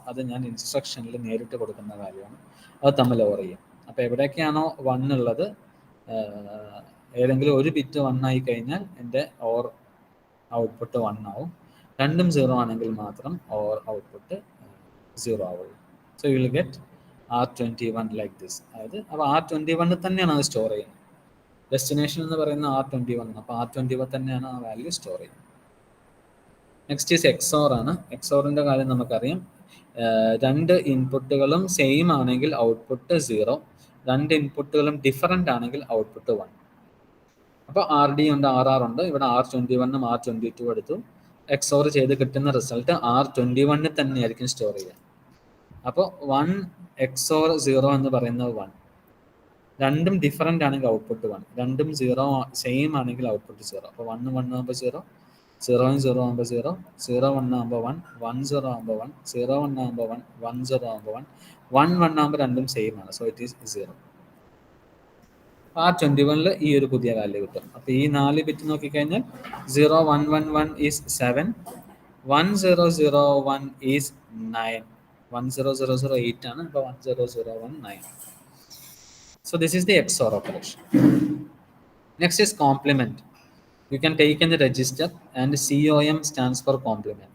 അത് ഞാൻ ഇൻസ്ട്രക്ഷനിൽ നേരിട്ട് കൊടുക്കുന്ന വാല്യൂ ആണ്. അത് തമ്മിൽ ഓർ ചെയ്യും. അപ്പോൾ എവിടെയൊക്കെയാണോ 1 ഉള്ളത്, ഏതെങ്കിലും ഒരു ബിറ്റ് 1 ആയി കഴിഞ്ഞാൽ എൻ്റെ ഓർ ഔട്ട്പുട്ട് 1 ആവും. രണ്ടും 0 ആണെങ്കിൽ മാത്രം ഓർ ഔട്ട്പുട്ട് 0 ആവുള്ളൂ. So you will get R21 like this. അതായത് അപ്പോൾ R21 തന്നെയാണ് അത് സ്റ്റോർ ചെയ്യുന്നത്. ഡെസ്റ്റിനേഷൻ എന്ന് പറയുന്ന R21, അപ്പോൾ R21 തന്നെയാണ് ആ വാല്യൂ സ്റ്റോർ ചെയ്യുന്നത്. നെക്സ്റ്റ് ഈസ് എക്സോർ ആണ്. എക്സോറിൻ്റെ കാര്യം നമുക്കറിയാം. 2 ഇൻപുട്ടുകളും സെയിം ആണെങ്കിൽ ഔട്ട്പുട്ട് 0, 2 ഇൻപുട്ടുകളും ഡിഫറൻ്റ് ആണെങ്കിൽ ഔട്ട്പുട്ട് 1. അപ്പോൾ ആർ ഡി ഉണ്ട്, RR ഉണ്ട്. ഇവിടെ R21 R22 എടുത്തു. എക്സോർ ചെയ്ത് കിട്ടുന്ന റിസൾട്ട് R21 തന്നെയായിരിക്കും സ്റ്റോർ ചെയ്യുക. അപ്പോൾ 1 എക്സോർ 0 എന്ന് പറയുന്നത് 1. രണ്ടും ഡിഫറൻ്റ് ആണെങ്കിൽ ഔട്ട്പുട്ട് 1, രണ്ടും 0 സെയിം ആണെങ്കിൽ ഔട്ട്പുട്ട് 0. അപ്പോൾ 1 1 ആകുമ്പോൾ 0, 0 0 ആകുമ്പോൾ 0, 0 1 ആകുമ്പോൾ 1, 1 0 ആകുമ്പോൾ 1, 0 1 ആകുമ്പോൾ 1, 1 0 ആകുമ്പോൾ 1, 1 1 ആകുമ്പോൾ രണ്ടും സെയിം ആണ്. So it is 0. R21 ഈ ഒരു പുതിയ വാല്യൂ കിട്ടും. അപ്പോൾ ഈ 4 ബിറ്റ് നോക്കിക്കഴിഞ്ഞാൽ 0111 ഈസ് 7, 1001 ഈസ് 9, 10008 ആണ്. അപ്പോൾ 10001 9. So this is the XOR operation. Next is complement. You can take in the register and COM stands for complement.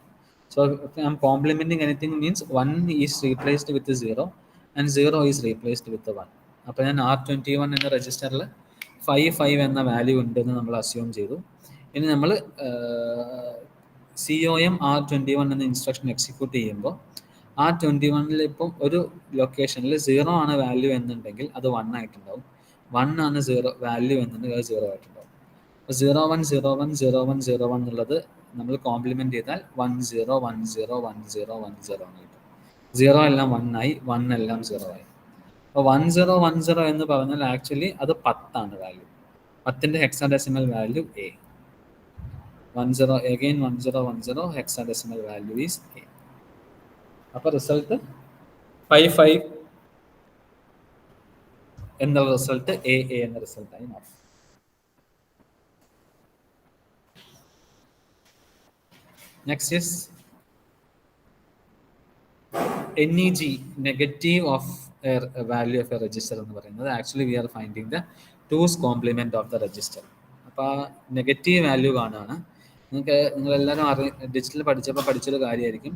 So if I am complementing anything means 1 is replaced with 0 and 0 is replaced with 1. അപ്പോൾ ഞാൻ R21 എന്ന രജിസ്റ്ററിൽ 5 എന്ന value ഉണ്ടെന്ന് നമ്മൾ assume ചെയ്തു. ഇനി നമ്മൾ COM R21 എന്ന ഇൻസ്ട്രക്ഷൻ എക്സിക്യൂട്ട് ചെയ്യുമ്പോൾ R21 ഇപ്പം ഒരു ലൊക്കേഷനിൽ 0 ആണ് വാല്യൂ എന്നുണ്ടെങ്കിൽ അത് 1 ആയിട്ടുണ്ടാവും, 1 ആണ് 0 വാല്യൂ എന്നുണ്ടെങ്കിൽ അത് 0 ആയിട്ടുണ്ടാവും. അപ്പോൾ 01 01 01 01 എന്നുള്ളത് നമ്മൾ കോംപ്ലിമെൻറ്റ് ചെയ്താൽ 10 10 10 10 എന്ന് കിട്ടും. 0 എല്ലാം 1 ആയി, 1 എല്ലാം 0 ആയി. അപ്പോൾ 1010 എന്ന് പറഞ്ഞാൽ ആക്ച്വലി അത് 10 ആണ് വാല്യൂ. 10ൻ്റെ hexadecimal value A. 10 again 1010 hexadecimal value is A. അപ്പോൾ റിസൾട്ട് 55 എന്ന റിസൾട്ട് A എന്ന റിസൾട്ടായി മാറും. Next is NEG, negative of a value of a register എന്ന് പറയുന്നത് actually we are finding the two's complement of the register. അപ്പോൾ ആ negative value കാണുകയാണ്. നിങ്ങളെല്ലാവരും ഡിജിറ്റൽ പഠിച്ചൊരു കാര്യമായിരിക്കും.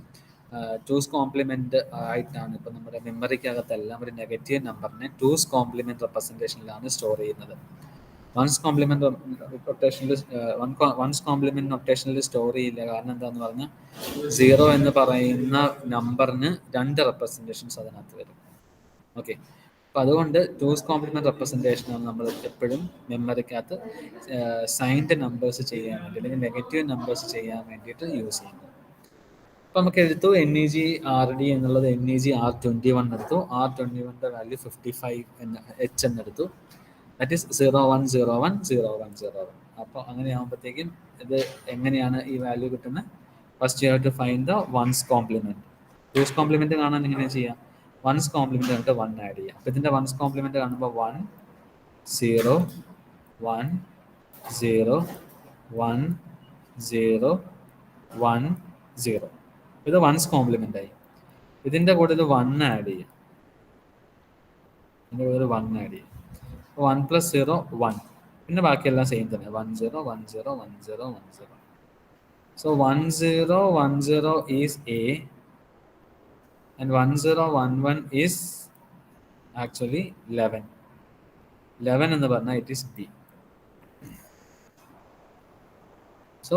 ടൂസ് കോംപ്ലിമെന്റ് ആയിട്ടാണ് ഇപ്പം നമ്മുടെ മെമ്മറിക്കകത്തെല്ലാം ഒരു നെഗറ്റീവ് നമ്പറിനെ ടൂസ് കോംപ്ലിമെന്റ് റെപ്രസെൻറ്റേഷനിലാണ് സ്റ്റോർ ചെയ്യുന്നത്. വൺസ് കോംപ്ലിമെന്റ് നൊട്ടേഷനിൽ സ്റ്റോർ ചെയ്യില്ല. കാരണം എന്താന്ന് പറഞ്ഞാൽ 0 എന്ന് പറയുന്ന നമ്പറിന് 2 റെപ്രസെൻറ്റേഷൻസ് അതിനകത്ത് വരും. ഓക്കെ, അപ്പോൾ അതുകൊണ്ട് ടൂസ് കോംപ്ലിമെന്റ് റെപ്രസെൻറ്റേഷനാണ് നമ്മൾ എപ്പോഴും മെമ്മറിക്കകത്ത് സൈൻഡ് നമ്പേഴ്സ് ചെയ്യാൻ വേണ്ടി അല്ലെങ്കിൽ നെഗറ്റീവ് നമ്പേഴ്സ് ചെയ്യാൻ വേണ്ടിയിട്ട് യൂസ് ചെയ്യുന്നത്. അപ്പോൾ നമുക്ക് എടുത്തു NEG RD എന്നുള്ളത് NEG R21 എടുത്തു. R21ന്റെ വാല്യൂ 55 H എന്നെടുത്തു. That is 01010101. അപ്പോൾ അങ്ങനെ ആകുമ്പോഴത്തേക്കും ഇത് എങ്ങനെയാണ് ഈ വാല്യൂ കിട്ടുന്നത്? First you have to find the one's complement. Two's complement കാണാൻ എങ്ങനെ ചെയ്യാം? വൺസ് കോംപ്ലിമെന്റ് കണ്ടിട്ട് 1 ആഡ് ചെയ്യാം. അപ്പോൾ ഇതിന്റെ വൺസ് കോംപ്ലിമെന്റ് കാണുമ്പോൾ 1 0 1 0 1 0 1 0. ഇത് വൺസ് കോംപ്ലിമെന്റ് ആയി. ഇതിന്റെ കൂടെ ഇത് 1 ആഡ് ചെയ്യാം. ഇതിന്റെ കൂടെ 1 ആഡ് ചെയ്യാം. 1 + 0 1. പിന്നെ ബാക്കിയെല്ലാം സെയിം തന്നെ. 1 0 1 0 1 0 1 0. So 1 0 1 0 is A and 1 0 1 1 is actually 11. 11 എന്ന് പറഞ്ഞാൽ it is B. So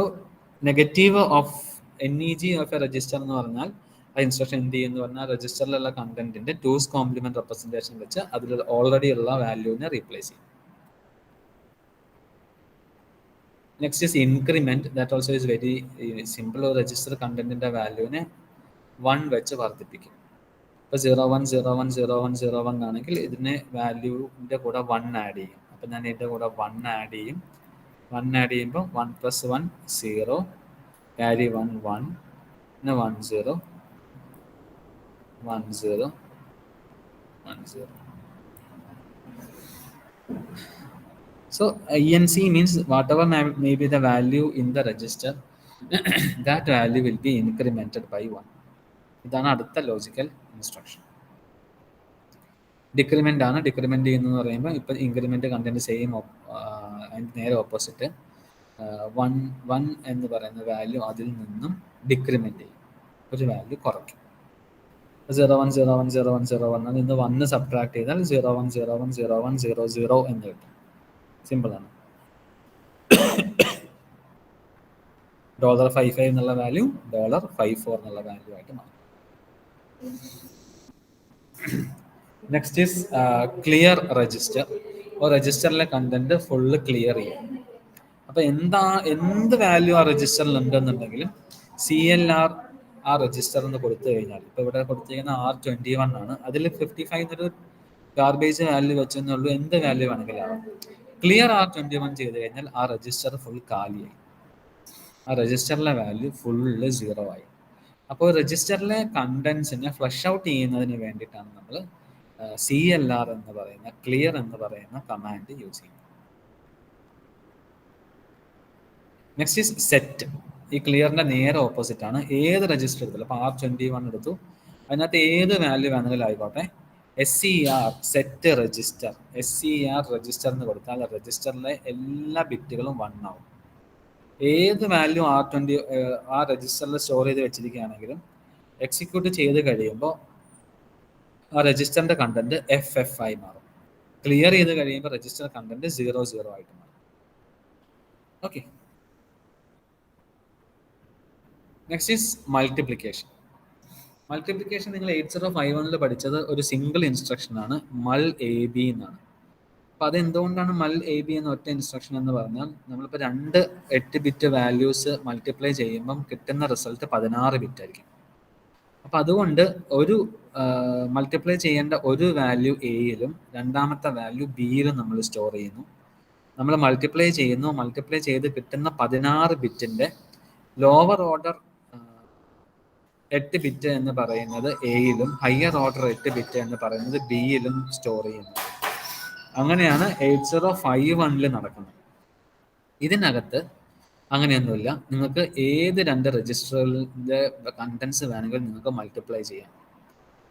negative of NEG of a register എന്ന് പറഞ്ഞാൽ ആ ഇൻസ്ട്രക്ഷൻ എന്ത് ചെയ്യുമെന്ന് പറഞ്ഞാൽ രജിസ്റ്ററിലുള്ള കണ്ടന്റിന്റെ ടൂസ് കോംപ്ലിമെന്റ് റെപ്രസെൻറ്റേഷൻ വെച്ച് അതിൽ ഓൾറെഡി ഉള്ള വാല്യൂവിനെ റീപ്ലേസ് ചെയ്യും. Next is increment. That also is very simple. Register കണ്ടന്റിന്റെ വാല്യൂവിനെ 1 വെച്ച് വർദ്ധിപ്പിക്കും. ഇപ്പോൾ 01 01 01 01 ആണെങ്കിൽ ഇതിനെ വാല്യൂവിന്റെ കൂടെ 1 ആഡ് ചെയ്യും. അപ്പം ഞാൻ ഇതിന്റെ കൂടെ 1 ആഡ് ചെയ്യും. 1 ആഡ് ചെയ്യുമ്പോൾ 1 + 1 0, carry 1 1, പിന്നെ 1 0 1 0 1 0. So ENC means whatever may be the value in the register, that value will be incremented by 1. ഇതാണ് അടുത്ത ലോജിക്കൽ ഇൻസ്ട്രക്ഷൻ. ഡിക്രിമെന്റ് ആണ്. ഡിക്രിമെന്റ് ചെയ്യുന്നതെന്ന് പറയുമ്പോൾ ഇപ്പം ഇൻക്രിമെന്റ് കണ്ടന്റ് സെയിം, നേരെ ഓപ്പോസിറ്റ് 1 എന്ന് പറയുന്ന വാല്യൂ അതിൽ നിന്നും ഡിക്രിമെന്റ് ചെയ്യും, ഒരു വാല്യൂ കുറയ്ക്കും. 01 01 01 01 അതിൽ നിന്ന് 1 സബ്ട്രാക്ട് ചെയ്താൽ 01 01 01 00 എന്ന് കിട്ടും. സിമ്പിൾ ആണ്. $55 എന്നുള്ള വാല്യൂ $54 എന്നുള്ള വാല്യൂ ആയിട്ട് മാറും. Next is clear register. രജിസ്റ്ററിലെ കണ്ടന്റ് ഫുള്ള് ക്ലിയർ ചെയ്യും. അപ്പോൾ എന്ത് വാല്യൂ ആ രജിസ്റ്ററിൽ ഉണ്ടെന്നുണ്ടെങ്കിലും CLR ആ രജിസ്റ്റർ എന്ന് കൊടുത്തു കഴിഞ്ഞാൽ, ഇപ്പോൾ ഇവിടെ കൊടുത്തിരിക്കുന്ന R21 ആണ്, അതിൽ 55 എന്നൊരു ഗാർബേജ് വാല്യൂ വെച്ചെന്നുള്ളൂ. എന്ത് വാല്യൂ വേണമെങ്കിലും ആവാം. ക്ലിയർ R21 ചെയ്ത് കഴിഞ്ഞാൽ ആ രജിസ്റ്റർ ഫുൾ കാലിയായി, ആ രജിസ്റ്ററിലെ വാല്യൂ ഫുള്ള് 0 ആയി. അപ്പോൾ രജിസ്റ്ററിലെ കണ്ടന്റ്സിനെ ഫ്ലഷ് ഔട്ട് ചെയ്യുന്നതിന് വേണ്ടിയിട്ടാണ് നമ്മൾ CLR എന്ന് പറയുന്ന ക്ലിയർ എന്ന് പറയുന്ന കമാൻഡ് യൂസ് ചെയ്യുന്നത്. Next is set. ഈ ക്ലിയറിന്റെ നേരെ ഓപ്പോസിറ്റ് ആണ്. ഏത് രജിസ്റ്റർ എടുത്താലും, അപ്പോൾ R21 എടുത്തു, അതിനകത്ത് ഏത് വാല്യൂ വേണമെങ്കിലും ആയിക്കോട്ടെ, SCR set register, SCR register എന്ന് കൊടുത്താൽ രജിസ്റ്ററിലെ എല്ലാ ബിറ്റുകളും 1 ആവും. ഏത് വാല്യൂ ആ രജിസ്റ്ററിൽ സ്റ്റോർ ചെയ്ത് വെച്ചിരിക്കുകയാണെങ്കിലും എക്സിക്യൂട്ട് ചെയ്ത് കഴിയുമ്പോൾ ആ രജിസ്റ്ററിന്റെ കണ്ടന്റ് FF ആയി മാറും. ക്ലിയർ ചെയ്ത് കഴിയുമ്പോൾ രജിസ്റ്റർ കണ്ടന്റ് 00 ആയിട്ട് മാറും. Okay, next is multiplication. Multiplication നിങ്ങൾ 8051 പഠിച്ചത് ഒരു സിംഗിൾ ഇൻസ്ട്രക്ഷൻ ആണ്, മൾ AB എന്നാണ്. അപ്പോൾ അതെന്തുകൊണ്ടാണ് മൾ AB എന്ന ഒറ്റ ഇൻസ്ട്രക്ഷൻ എന്ന് പറഞ്ഞാൽ, നമ്മളിപ്പോൾ 2 8-ബിറ്റ് വാല്യൂസ് മൾട്ടിപ്ലൈ ചെയ്യുമ്പം കിട്ടുന്ന റിസൾട്ട് 16 ബിറ്റ് ആയിരിക്കും. അപ്പം അതുകൊണ്ട് ഒരു മൾട്ടിപ്ലൈ ചെയ്യേണ്ട ഒരു വാല്യൂ എയിലും രണ്ടാമത്തെ വാല്യൂ ബിയിലും നമ്മൾ സ്റ്റോർ ചെയ്യുന്നു. നമ്മൾ മൾട്ടിപ്ലൈ ചെയ്യുന്നു. മൾട്ടിപ്ലൈ ചെയ്ത് കിട്ടുന്ന 16 ബിറ്റിൻ്റെ ലോവർ ഓർഡർ 8 ബിറ്റ് എന്ന് പറയുന്നത് എയിലും ഹയർ ഓർഡർ 8 ബിറ്റ് എന്ന് പറയുന്നത് ബിയിലും സ്റ്റോർ ചെയ്യുന്നു. അങ്ങനെയാണ് 8051 നടക്കുന്നത്. ഇതിനകത്ത് അങ്ങനെയൊന്നുമില്ല. നിങ്ങൾക്ക് ഏത് 2 രജിസ്റ്ററുകളുടെ കണ്ടൻസ് വേണമെങ്കിലും നിങ്ങൾക്ക് മൾട്ടിപ്ലൈ ചെയ്യാം.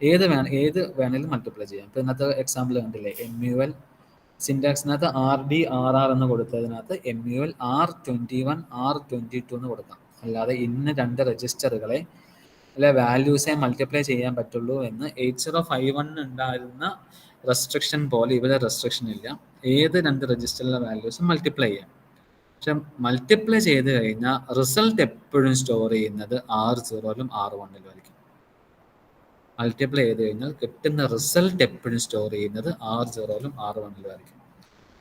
ഏത് വേണമെങ്കിലും മൾട്ടിപ്ലൈ ചെയ്യാം. ഇപ്പോൾ ഇന്നത്തെ എക്സാമ്പിൾ കണ്ടില്ലേ, MUL സിൻടാക്സിനകത്ത് RD RR എന്ന് കൊടുത്തതിനകത്ത് MUL R21 R22 എന്ന് കൊടുക്കാം. അല്ലാതെ ഇന്ന 2 രജിസ്റ്ററുകളെ അല്ലെ വാല്യൂസെ മൾട്ടിപ്ലൈ ചെയ്യാൻ പറ്റുള്ളൂ എന്ന് 8051 ഉണ്ടായിരുന്ന റെസ്ട്രിക്ഷൻ പോലെ ഇവിടെ റെസ്ട്രിക്ഷൻ ഇല്ല. ഏത് 2 രജിസ്റ്ററിലെ വാല്യൂസും മൾട്ടിപ്ലൈ ചെയ്യാം. പക്ഷെ മൾട്ടിപ്ലൈ ചെയ്ത് കഴിഞ്ഞാൽ റിസൾട്ട് എപ്പോഴും സ്റ്റോർ ചെയ്യുന്നത് R0ലും R1ലും ആയിരിക്കും. മൾട്ടിപ്ലൈ ചെയ്ത് കഴിഞ്ഞാൽ കിട്ടുന്ന റിസൾട്ട് എപ്പോഴും സ്റ്റോർ ചെയ്യുന്നത് R0ലും R1ലും ആയിരിക്കും.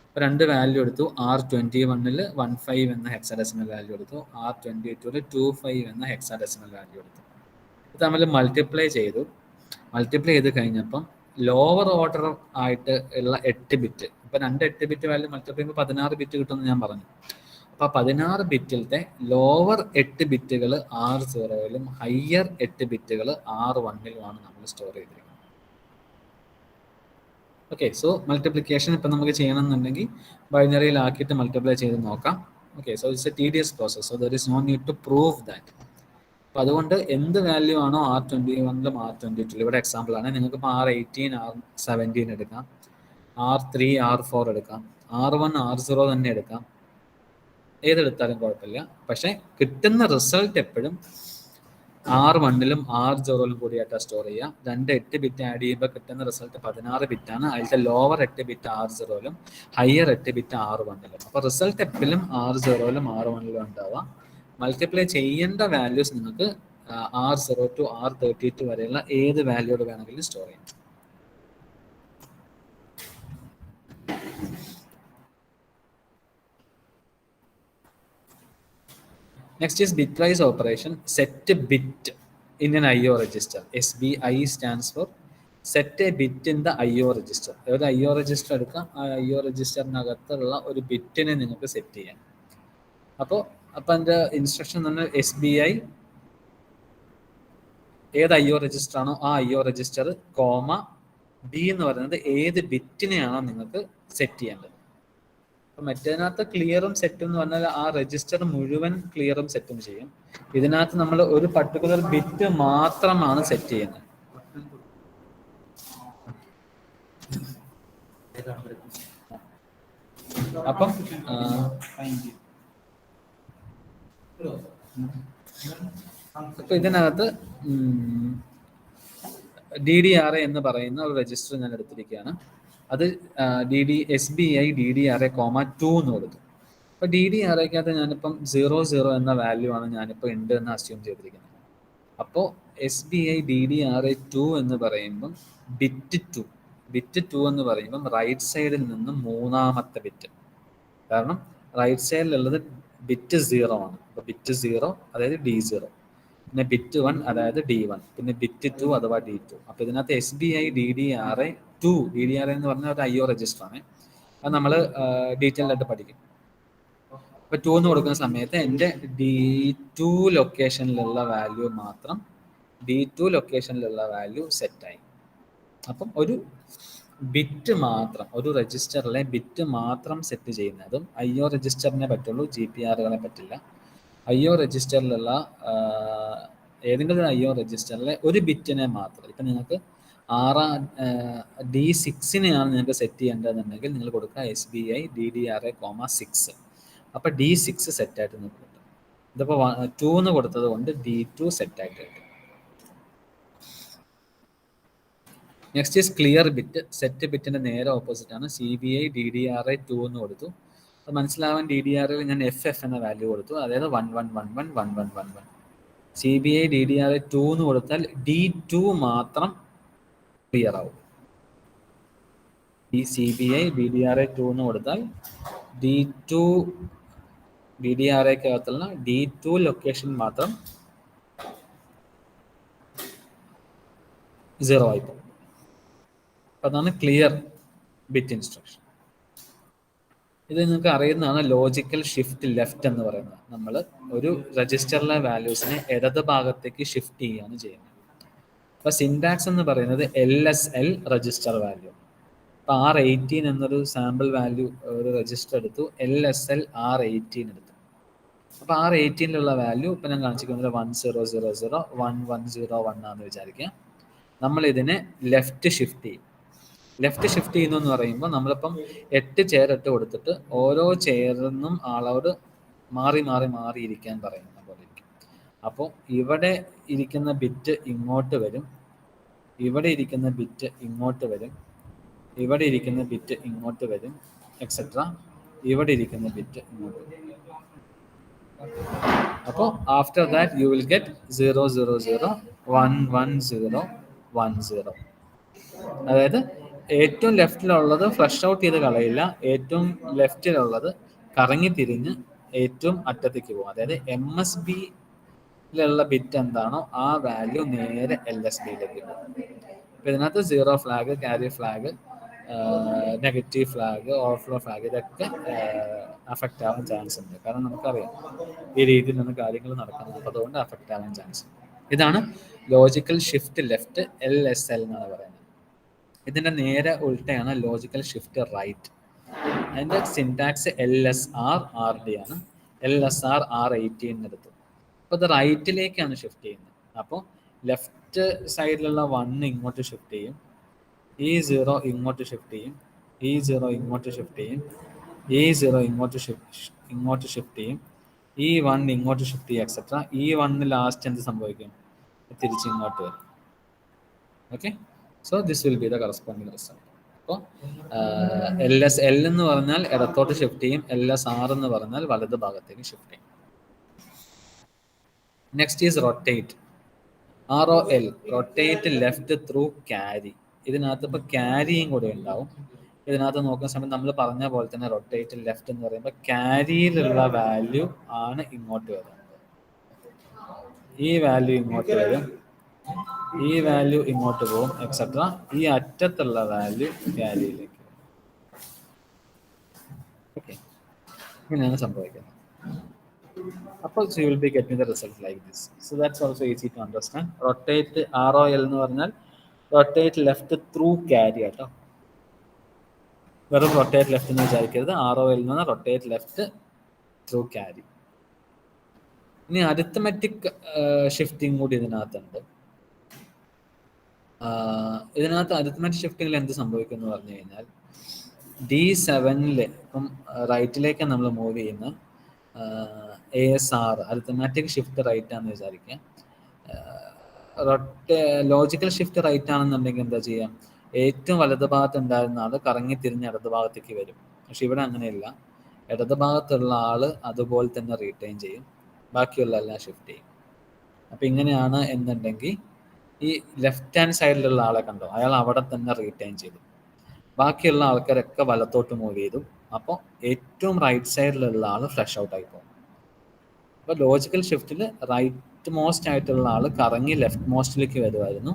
ഇപ്പോൾ 2 വാല്യൂ എടുത്തു. R21ൽ 15 എന്ന ഹെക്സാഡെസിമൽ വാല്യൂ എടുത്തു. R22ൽ 25 എന്ന ഹെക്സാഡെസിമൽ വാല്യൂ എടുത്തു. ഇത് തമ്മിൽ മൾട്ടിപ്ലൈ ചെയ്തു. മൾട്ടിപ്ലൈ ചെയ്ത് കഴിഞ്ഞപ്പം ലോവർ ഓർഡർ ആയിട്ട് ഉള്ള 8 ബിറ്റ്, ഇപ്പം 2 8 ബിറ്റ് വാല്യൂ മൾട്ടിപ്ലൈ ചെയ്യുമ്പോൾ 16 ബിറ്റ് കിട്ടുമെന്ന് ഞാൻ പറഞ്ഞു. അപ്പോൾ 16 ബിറ്റിലത്തെ ലോവർ 8 ബിറ്റുകൾ R0ലും ഹയർ 8 ബിറ്റുകൾ R1ലുമാണ് നമ്മൾ സ്റ്റോർ ചെയ്തിരിക്കുന്നത്. ഓക്കെ, സോ മൾട്ടിപ്ലിക്കേഷൻ ഇപ്പം നമുക്ക് ചെയ്യണമെന്നുണ്ടെങ്കിൽ ബൈനറിയിലാക്കിയിട്ട് മൾട്ടിപ്ലൈ ചെയ്ത് നോക്കാം. Okay, so it's a tedious process, so there is no need to prove that. അപ്പോൾ അതുകൊണ്ട് എന്ത് വാല്യൂ ആണോ R21ലും R22ലും, ഇവിടെ എക്സാമ്പിൾ ആണ്, നിങ്ങൾക്ക് ഇപ്പോൾ R18 R17 എടുക്കാം, R3 R4 എടുക്കാം, R1 R0 തന്നെ എടുക്കാം, ഏതെടുത്താലും കുഴപ്പമില്ല. പക്ഷെ കിട്ടുന്ന റിസൾട്ട് എപ്പോഴും R1ലും R0ലും കൂടിയായിട്ടാണ് സ്റ്റോർ ചെയ്യുക. 2 8 ബിറ്റ് ആഡ് ചെയ്യുമ്പോൾ കിട്ടുന്ന റിസൾട്ട് 16 ബിറ്റാണ്. അതിലത്തെ ലോവർ 8 ബിറ്റ് R0ലും ഹയർ 8 ബിറ്റ് R1ലും. അപ്പോൾ റിസൾട്ട് എപ്പോഴും R0ലും R1ലും ഉണ്ടാവുക. മൾട്ടിപ്ലൈ ചെയ്യേണ്ട വാല്യൂസ് നിങ്ങൾക്ക് R0 to R32 വരെയുള്ള ഏത് വാല്യൂയോട് വേണമെങ്കിലും സ്റ്റോർ ചെയ്യാം. Next is bitwise operation. Set a bit in an IO register. SBI stands for set a bit in the IO register. ഒരു IO register എടുക്കാം. ആ IO registerനകത്തുള്ള ഒരു ബിറ്റിനെ നിങ്ങൾക്ക് സെറ്റ് ചെയ്യാം. അപ്പോൾ അതിൻ്റെ ഇൻസ്ട്രക്ഷൻ തന്നെ SBI ഏത് IO രജിസ്റ്റർ ആണോ ആ IO രജിസ്റ്റർ കോമ B എന്ന് പറയുന്നത് ഏത് ബിറ്റിനെയാണോ നിങ്ങൾക്ക് സെറ്റ് ചെയ്യേണ്ടത്. അപ്പം മറ്റേതിനകത്ത് ക്ലിയറും സെറ്റും എന്ന് പറഞ്ഞാൽ ആ രജിസ്റ്റർ മുഴുവൻ ക്ലിയറും സെറ്റും ചെയ്യും. ഇതിനകത്ത് നമ്മൾ ഒരു പർട്ടിക്കുലർ ബിറ്റ് മാത്രമാണ് സെറ്റ് ചെയ്യുന്നത്. അപ്പം അപ്പൊ ഇതിനകത്ത് DDRA എന്ന് പറയുന്ന ഒരു രജിസ്റ്റർ ഞാൻ എടുത്തിരിക്കുകയാണ്. അത് SBI DDRA, 2 എന്ന് കൊടുത്തു. അപ്പൊ DDRAക്കകത്ത് ഞാനിപ്പം 00 എന്ന വാല്യൂ ആണ് ഞാനിപ്പോൾ ഉണ്ട് എന്ന് അസ്യൂം ചെയ്തിരിക്കുന്നത്. അപ്പോൾ SBI DDRA 2 എന്ന് പറയുമ്പം ബിറ്റ് 2 എന്ന് പറയുമ്പം റൈറ്റ് സൈഡിൽ നിന്നും മൂന്നാമത്തെ ബിറ്റ്. കാരണം റൈറ്റ് സൈഡിലുള്ളത് ബിറ്റ് 0 ആണ്. അപ്പോൾ ബിറ്റ് 0 അതായത് D0, പിന്നെ ബിറ്റ് 1 അതായത് D1, പിന്നെ ബിറ്റ് 2 അഥവാ D2. അപ്പോൾ ഇതിനകത്ത് SBI DDRA 2, DDRA എന്ന് പറഞ്ഞ ഒരു IO രജിസ്റ്റർ ആണ്. അത് നമ്മൾ ഡീറ്റെയിൽ ആയിട്ട് പഠിക്കും. അപ്പോൾ 2 എന്ന് കൊടുക്കുന്ന സമയത്ത് എൻ്റെ D2 ലൊക്കേഷനിലുള്ള വാല്യൂ മാത്രം D2 ലൊക്കേഷനിലുള്ള വാല്യൂ സെറ്റായി. അപ്പം ഒരു ബിറ്റ് മാത്രം, ഒരു രജിസ്റ്ററിലെ ബിറ്റ് മാത്രം സെറ്റ് ചെയ്യുന്നതും IO രജിസ്റ്ററിനെ പറ്റുള്ളൂ, GPRകളെ പറ്റില്ല. IO രജിസ്റ്ററിലുള്ള ഏതെങ്കിലും ഒരു IO രജിസ്റ്ററിലെ ഒരു ബിറ്റിനെ മാത്രം, ഇപ്പം നിങ്ങൾക്ക് D6നെയാണ് നിങ്ങൾക്ക് സെറ്റ് ചെയ്യേണ്ടതെന്നുണ്ടെങ്കിൽ നിങ്ങൾ കൊടുക്കുക SBI DDRA, 6. അപ്പം D6 സെറ്റായിട്ട് നിങ്ങൾക്ക് കിട്ടും. ഇതിപ്പോൾ 2 എന്ന് കൊടുത്തത് കൊണ്ട് D2 സെറ്റായിട്ട് കിട്ടും. Next is clear bit. Set ബിറ്റിന്റെ നേരെ ഓപ്പോസിറ്റ് ആണ്. CBI DDRA 2 എന്ന് കൊടുത്തു. അത് മനസ്സിലാവാൻ DDRA ഞാൻ FF എന്ന വാല്യൂ കൊടുത്തു, അതായത് 11111111. CBI DDRA 2 എന്ന് കൊടുത്താൽ D2 മാത്രം ക്ലിയർ ആവും. ഈ CBI DDRA 2 എന്ന് കൊടുത്താൽ D2 DDRAക്കകത്തുള്ള D2 ലൊക്കേഷൻ മാത്രം 0 ആയി പോകും. അതാണ് ക്ലിയർ ബിറ്റ് ഇൻസ്ട്രക്ഷൻ. ഇത് നിങ്ങൾക്ക് അറിയുന്നതാണ് ലോജിക്കൽ ഷിഫ്റ്റ് ലെഫ്റ്റ് എന്ന് പറയുന്നത്. നമ്മൾ ഒരു രജിസ്റ്ററിലെ വാല്യൂസിനെ ഇടത് ഭാഗത്തേക്ക് ഷിഫ്റ്റ് ചെയ്യുകയാണ് ചെയ്യുന്നത്. അപ്പോൾ സിൻടാക്സ് എന്ന് പറയുന്നത് LSL രജിസ്റ്റർ വാല്യൂ. അപ്പോൾ R18 എന്നൊരു സാമ്പിൾ വാല്യൂ ഒരു രജിസ്റ്റർ എടുത്തു, LSL R18 എടുത്തു. അപ്പോൾ R18 വാല്യൂ ഇപ്പം ഞാൻ കാണിച്ചിരിക്കുന്നത് 1000 1101 ആണെന്ന് വിചാരിക്കുക. നമ്മളിതിനെ ലെഫ്റ്റ് ഷിഫ്റ്റ് ചെയ്യും. ലെഫ്റ്റ് ഷിഫ്റ്റ് ചെയ്യുന്നു എന്ന് പറയുമ്പോൾ നമ്മളിപ്പം 8 ചെയർ ഇട്ട് കൊടുത്തിട്ട് ഓരോ ചെയറിൽ നിന്നും ആളോട് മാറി മാറി മാറി ഇരിക്കാൻ പറയുന്ന പോലെ ഇരിക്കും. അപ്പോൾ ഇവിടെ ഇരിക്കുന്ന ബിറ്റ് ഇങ്ങോട്ട് വരും, ഇവിടെ ഇരിക്കുന്ന ബിറ്റ് ഇങ്ങോട്ട് വരും, ഇവിടെ ഇരിക്കുന്ന ബിറ്റ് ഇങ്ങോട്ട് വരും, എക്സെട്ര. ഇവിടെ ഇരിക്കുന്ന ബിറ്റ് ഇങ്ങോട്ട് വരും. അപ്പോൾ after that you will get 000 11010. അതായത് ഏറ്റവും ലെഫ്റ്റിലുള്ളത് ഫ്ലഷ് ഔട്ട് ചെയ്ത് കളയില്ല, ഏറ്റവും ലെഫ്റ്റിലുള്ളത് കറങ്ങി തിരിഞ്ഞ് ഏറ്റവും അറ്റത്തേക്ക് പോകും. അതായത് MSBയിലുള്ള ബിറ്റ് എന്താണോ ആ വാല്യൂ നേരെ LSBയിലേക്ക് പോകും. അപ്പോൾ ഇതിനകത്ത് 0 flag, carry flag, negative flag, overflow flag ഇതൊക്കെ അഫക്റ്റ് ആവാൻ ചാൻസ് ഉണ്ട്. കാരണം നമുക്കറിയാം ഈ രീതിയിലാണ് കാര്യങ്ങൾ നടക്കുന്നത്. അപ്പോൾ അതുകൊണ്ട് അഫക്റ്റ് ആവാൻ ചാൻസ് ഉണ്ട്. ഇതാണ് ലോജിക്കൽ ഷിഫ്റ്റ് ലെഫ്റ്റ്, LSL എന്നാണ് പറയുന്നത്. ഇതിൻ്റെ നേരെ ഉൾട്ടയാണ് ലോജിക്കൽ ഷിഫ്റ്റ് റൈറ്റ്. അതിൻ്റെ സിൻടാക്സ് LSR RD ആണ്. LSR R18 എടുത്തു. അപ്പോൾ ഇത് റൈറ്റിലേക്കാണ് ഷിഫ്റ്റ് ചെയ്യുന്നത്. അപ്പോൾ ലെഫ്റ്റ് സൈഡിലുള്ള 1 ഇങ്ങോട്ട് ഷിഫ്റ്റ് ചെയ്യും, ഈ 0 ഇങ്ങോട്ട് ഷിഫ്റ്റ് ചെയ്യും, ഈ 0 ഇങ്ങോട്ട് ഷിഫ്റ്റ് ചെയ്യും, ഈ 0 ഇങ്ങോട്ട് ഷിഫ്റ്റ് ചെയ്യും, ഈ 1 ഇങ്ങോട്ട് ഷിഫ്റ്റ് ചെയ്യും, എക്സെട്ര. ഈ 1 ലാസ്റ്റ് എന്ത് സംഭവിക്കും? തിരിച്ച് ഇങ്ങോട്ട് വരും. Okay, so this will be the corresponding result. അപ്പോൾ LSL എന്ന് പറഞ്ഞാൽ ഇടത്തോട്ട് ഷിഫ്റ്റ് ചെയ്യും, LSR എന്ന് പറഞ്ഞാൽ വലത് ഭാഗത്തേക്ക് ഷിഫ്റ്റ് ചെയ്യും. Next is rotate. ROL, rotate left through carry. ഇതിനകത്ത് ഇപ്പോൾ ക്യാരിയും കൂടെ ഉണ്ടാവും. ഇതിനകത്ത് നോക്കുന്ന സമയത്ത് നമ്മൾ പറഞ്ഞ പോലെ തന്നെ റൊട്ടേറ്റ് ലെഫ്റ്റ് എന്ന് പറയുമ്പോൾ ക്യാരിയിലുള്ള വാല്യൂ ആണ് ഇങ്ങോട്ട് വരുന്നത്. ഈ വാല്യൂ ഇങ്ങോട്ട് വരും, ഈ വാല്യൂ ഇങ്ങോട്ട് പോകും, എക്സെട്ര. ഈ അറ്റത്തുള്ള വാല്യൂ ക്യാരിയിലേക്ക് വരും. ഓക്കെ, ഇങ്ങനെയാണ് സംഭവിക്കുന്നത്. അപ്പോൾ you will be getting the result like this. So that's also easy to understand. Rotate ROL എന്ന് പറഞ്ഞാൽ റൊട്ടേറ്റ് ലെഫ്റ്റ് ത്രൂ ക്യാരി കേട്ടോ. വെറും റൊട്ടേറ്റ് ലെഫ്റ്റ് എന്ന് വിചാരിക്കരുത്. ROL എന്ന് പറഞ്ഞാൽ റൊട്ടേറ്റ് ലെഫ്റ്റ് ത്രൂ ക്യാരി. ഇനി അരിത്മെറ്റിക് ഷിഫ്റ്റിംഗ് കൂടി ഇതിനകത്തുണ്ട്. ഇതിനകത്ത് അരിത്മെറ്റിക് ഷിഫ്റ്റിംഗിൽ എന്ത് സംഭവിക്കും എന്ന് പറഞ്ഞു കഴിഞ്ഞാൽ D7 ഇപ്പം റൈറ്റിലേക്ക് നമ്മൾ മൂവ് ചെയ്യുന്ന ASR അരിത്മെറ്റിക് ഷിഫ്റ്റ് റൈറ്റ് ആണെന്ന് വിചാരിക്കുക. ലോജിക്കൽ ഷിഫ്റ്റ് റൈറ്റ് ആണെന്നുണ്ടെങ്കിൽ എന്താ ചെയ്യാം? ഏറ്റവും വലത് ഭാഗത്ത് ഉണ്ടായിരുന്ന ആൾ കറങ്ങി തിരിഞ്ഞ് ഇടത് ഭാഗത്തേക്ക് വരും. പക്ഷെ ഇവിടെ അങ്ങനെയല്ല, ഇടത് ഭാഗത്തുള്ള ആൾ അതുപോലെ തന്നെ റീറ്റെയിൻ ചെയ്യും, ബാക്കിയുള്ള എല്ലാം ഷിഫ്റ്റ് ചെയ്യും. അപ്പം ഇങ്ങനെയാണ് എന്നുണ്ടെങ്കിൽ ഈ ലെഫ്റ്റ് ഹാൻഡ് സൈഡിലുള്ള ആളെ കണ്ടോ, അയാൾ അവിടെ തന്നെ റീറ്റെയിൻ ചെയ്തു, ബാക്കിയുള്ള ആൾക്കാരൊക്കെ വലത്തോട്ട് മൂവ് ചെയ്തു. അപ്പോൾ ഏറ്റവും റൈറ്റ് സൈഡിലുള്ള ആൾ ഫ്ലഷ് ഔട്ട് ആയി പോകും. അപ്പോൾ ലോജിക്കൽ ഷിഫ്റ്റിൽ റൈറ്റ് മോസ്റ്റ് ആയിട്ടുള്ള ആൾ കറങ്ങി ലെഫ്റ്റ് മോസ്റ്റിലേക്ക് വരുമായിരുന്നു.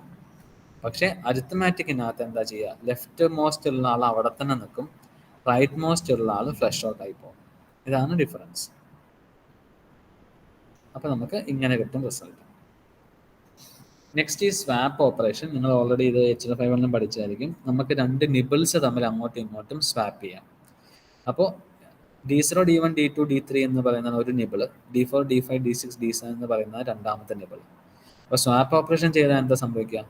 പക്ഷേ അരിത്മാറ്റിക്കിനകത്ത് എന്താ ചെയ്യുക? ലെഫ്റ്റ് മോസ്റ്റ് ഉള്ള ആൾ അവിടെ തന്നെ നിൽക്കും, റൈറ്റ് മോസ്റ്റ് ഉള്ള ആൾ ഫ്ലഷ് ഔട്ട് ആയി പോകും. ഇതാണ് ഡിഫറൻസ്. അപ്പോൾ നമുക്ക് ഇങ്ങനെ കിട്ടും റിസൾട്ട്. നെക്സ്റ്റ് ഈ സ്വാപ്പ് ഓപ്പറേഷൻ. നിങ്ങൾ ഓൾറെഡി ഇത് HL5 പഠിച്ചായിരിക്കും. നമുക്ക് 2 നിബിൾസ് തമ്മിൽ അങ്ങോട്ടും ഇങ്ങോട്ടും സ്വാപ്പ് ചെയ്യാം. അപ്പോൾ D0 D1 D2 D3 എന്ന് പറയുന്ന ഒരു nibble, D4 D5 D6 D7 എന്ന് പറയുന്ന രണ്ടാമത്തെ നിബിൾ. അപ്പോൾ സ്വാപ്പ് ഓപ്പറേഷൻ ചെയ്താൽ എന്താ സംഭവിക്കുക?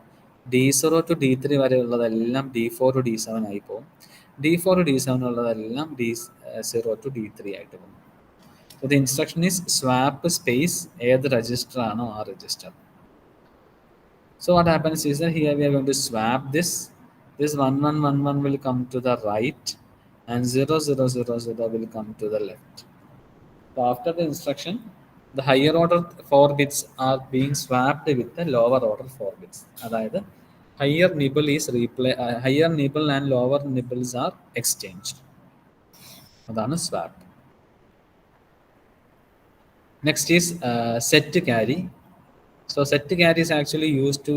D0 to D3 വരെ ഉള്ളതെല്ലാം D4 to D7 ആയി പോകും, D4 to D7 ഉള്ളതെല്ലാം D0 to D3 ആയിട്ട് പോകും. So the instruction is swap space ഏത് രജിസ്റ്റർ ആണോ ആ register. So what happens is that here we are going to swap this 1111 will come to the right and 0000 will come to the left. So after the instruction, the higher order 4 bits are being swapped with the lower order 4 bits. അതായത് higher nibble and lower nibbles are exchanged. അതാണ് swap. Next is set carry. So set carry is actually used to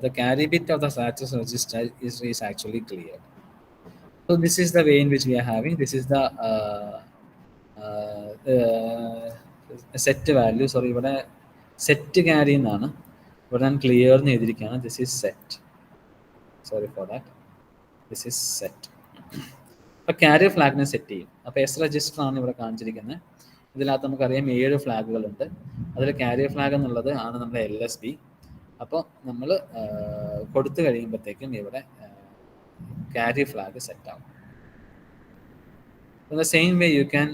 the carry bit of the status register is actually cleared. So this is the way in which we are having. This is the set value. Sorry, ഇവിടെ set carry എന്നാണ്. ഇവിടെ ഞാൻ clear എന്ന് എഴുതിയിരിക്കുകയാണ്. This is set. Sorry for that. This is set. അപ്പോൾ carry ഫ്ലാഗിനെ set ചെയ്യും. അപ്പോൾ S register ആണ് ഇവിടെ കാണിച്ചിരിക്കുന്നത്. ഇതിനകത്ത് നമുക്കറിയാം 7 ഫ്ലാഗുകളുണ്ട്. അതിൽ കാരിയർ ഫ്ലാഗ് എന്നുള്ളത് ആണ് നമ്മുടെ LSB. അപ്പോൾ നമ്മൾ കൊടുത്തു കഴിയുമ്പോഴത്തേക്കും ഇവിടെ കാരിയർ ഫ്ലാഗ് സെറ്റ് ആവും. In the same way you can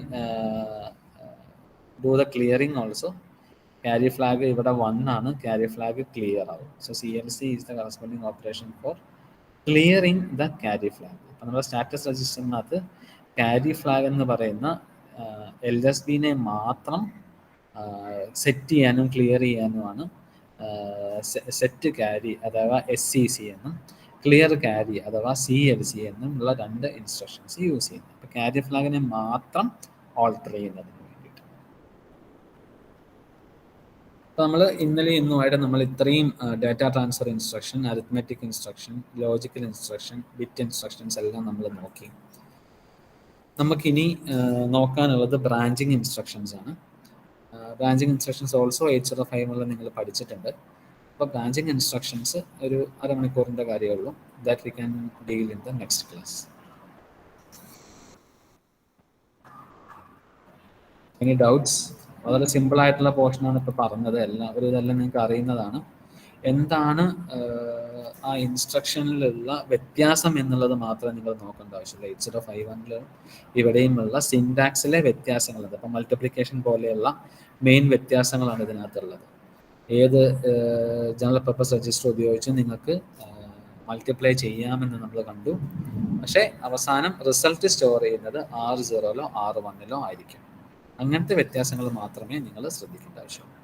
do the clearing also. Carrier flag ഇവിടെ 1 ആണ്, carrier flag clear ആവും. So CLC is the corresponding operation for clearing the carrier flag. അപ്പോൾ നമ്മുടെ സ്റ്റാറ്റസ് രജിസ്റ്ററിനകത്ത് carrier flag എന്ന് പറയുന്ന LSBനെ മാത്രം set ചെയ്യാനും ക്ലിയർ ചെയ്യാനുമാണ് സെറ്റ് ക്യാരി അഥവാ SCC എന്നും ക്ലിയർ ക്യാരി അഥവാ CLC എന്നും ഉള്ള 2 ഇൻസ്ട്രക്ഷൻസ് യൂസ് ചെയ്യുന്നത്. അപ്പോൾ ക്യാരി ഫ്ലാഗിനെ മാത്രം ഓൾട്ടർ ചെയ്യുന്നതിന് വേണ്ടിയിട്ട്. അപ്പോൾ നമ്മൾ ഇന്നലെ ഇന്നുമായിട്ട് നമ്മൾ ഇത്രയും data transfer instruction, arithmetic instruction, logical instruction, bit instructions എല്ലാം നമ്മൾ നോക്കി. നമുക്കിനി നോക്കാനുള്ളത് ബ്രാഞ്ചിങ് ഇൻസ്ട്രക്ഷൻസ് ആണ്. ബ്രാഞ്ചിങ് ഇൻസ്ട്രക്ഷൻസ് ഓൾസോ 805 നിങ്ങൾ പഠിച്ചിട്ടുണ്ട്. അപ്പോൾ ബ്രാഞ്ചിങ് ഇൻസ്ട്രക്ഷൻസ് ഒരു അരമണിക്കൂറിൻ്റെ കാര്യമേ ഉള്ളൂ. That we can deal in the next class. Any doubts? വളരെ സിമ്പിളായിട്ടുള്ള പോർഷനാണ് ഇപ്പോൾ പറഞ്ഞത്. ഇതെല്ലാം നിങ്ങൾക്ക് അറിയുന്നതാണ്. എന്താണ് ആ ഇൻസ്ട്രക്ഷനിലുള്ള വ്യത്യാസം എന്നുള്ളത് മാത്രമേ നിങ്ങൾ നോക്കേണ്ട ആവശ്യമില്ല. 8051 ഇവിടെയുമുള്ള സിൻടാക്സിലെ വ്യത്യാസങ്ങളുണ്ട്. അപ്പം മൾട്ടിപ്ലിക്കേഷൻ പോലെയുള്ള മെയിൻ വ്യത്യാസങ്ങളാണ് ഇതിനകത്തുള്ളത്. ഏത് ജനറൽ പർപ്പസ് രജിസ്റ്റർ ഉപയോഗിച്ച് നിങ്ങൾക്ക് മൾട്ടിപ്ലൈ ചെയ്യാമെന്ന് നമ്മൾ കണ്ടു. പക്ഷേ അവസാനം റിസൾട്ട് സ്റ്റോർ ചെയ്യുന്നത് R0 R1 ആയിരിക്കും. അങ്ങനത്തെ വ്യത്യാസങ്ങൾ മാത്രമേ നിങ്ങൾ ശ്രദ്ധിക്കേണ്ട ആവശ്യമുള്ളൂ.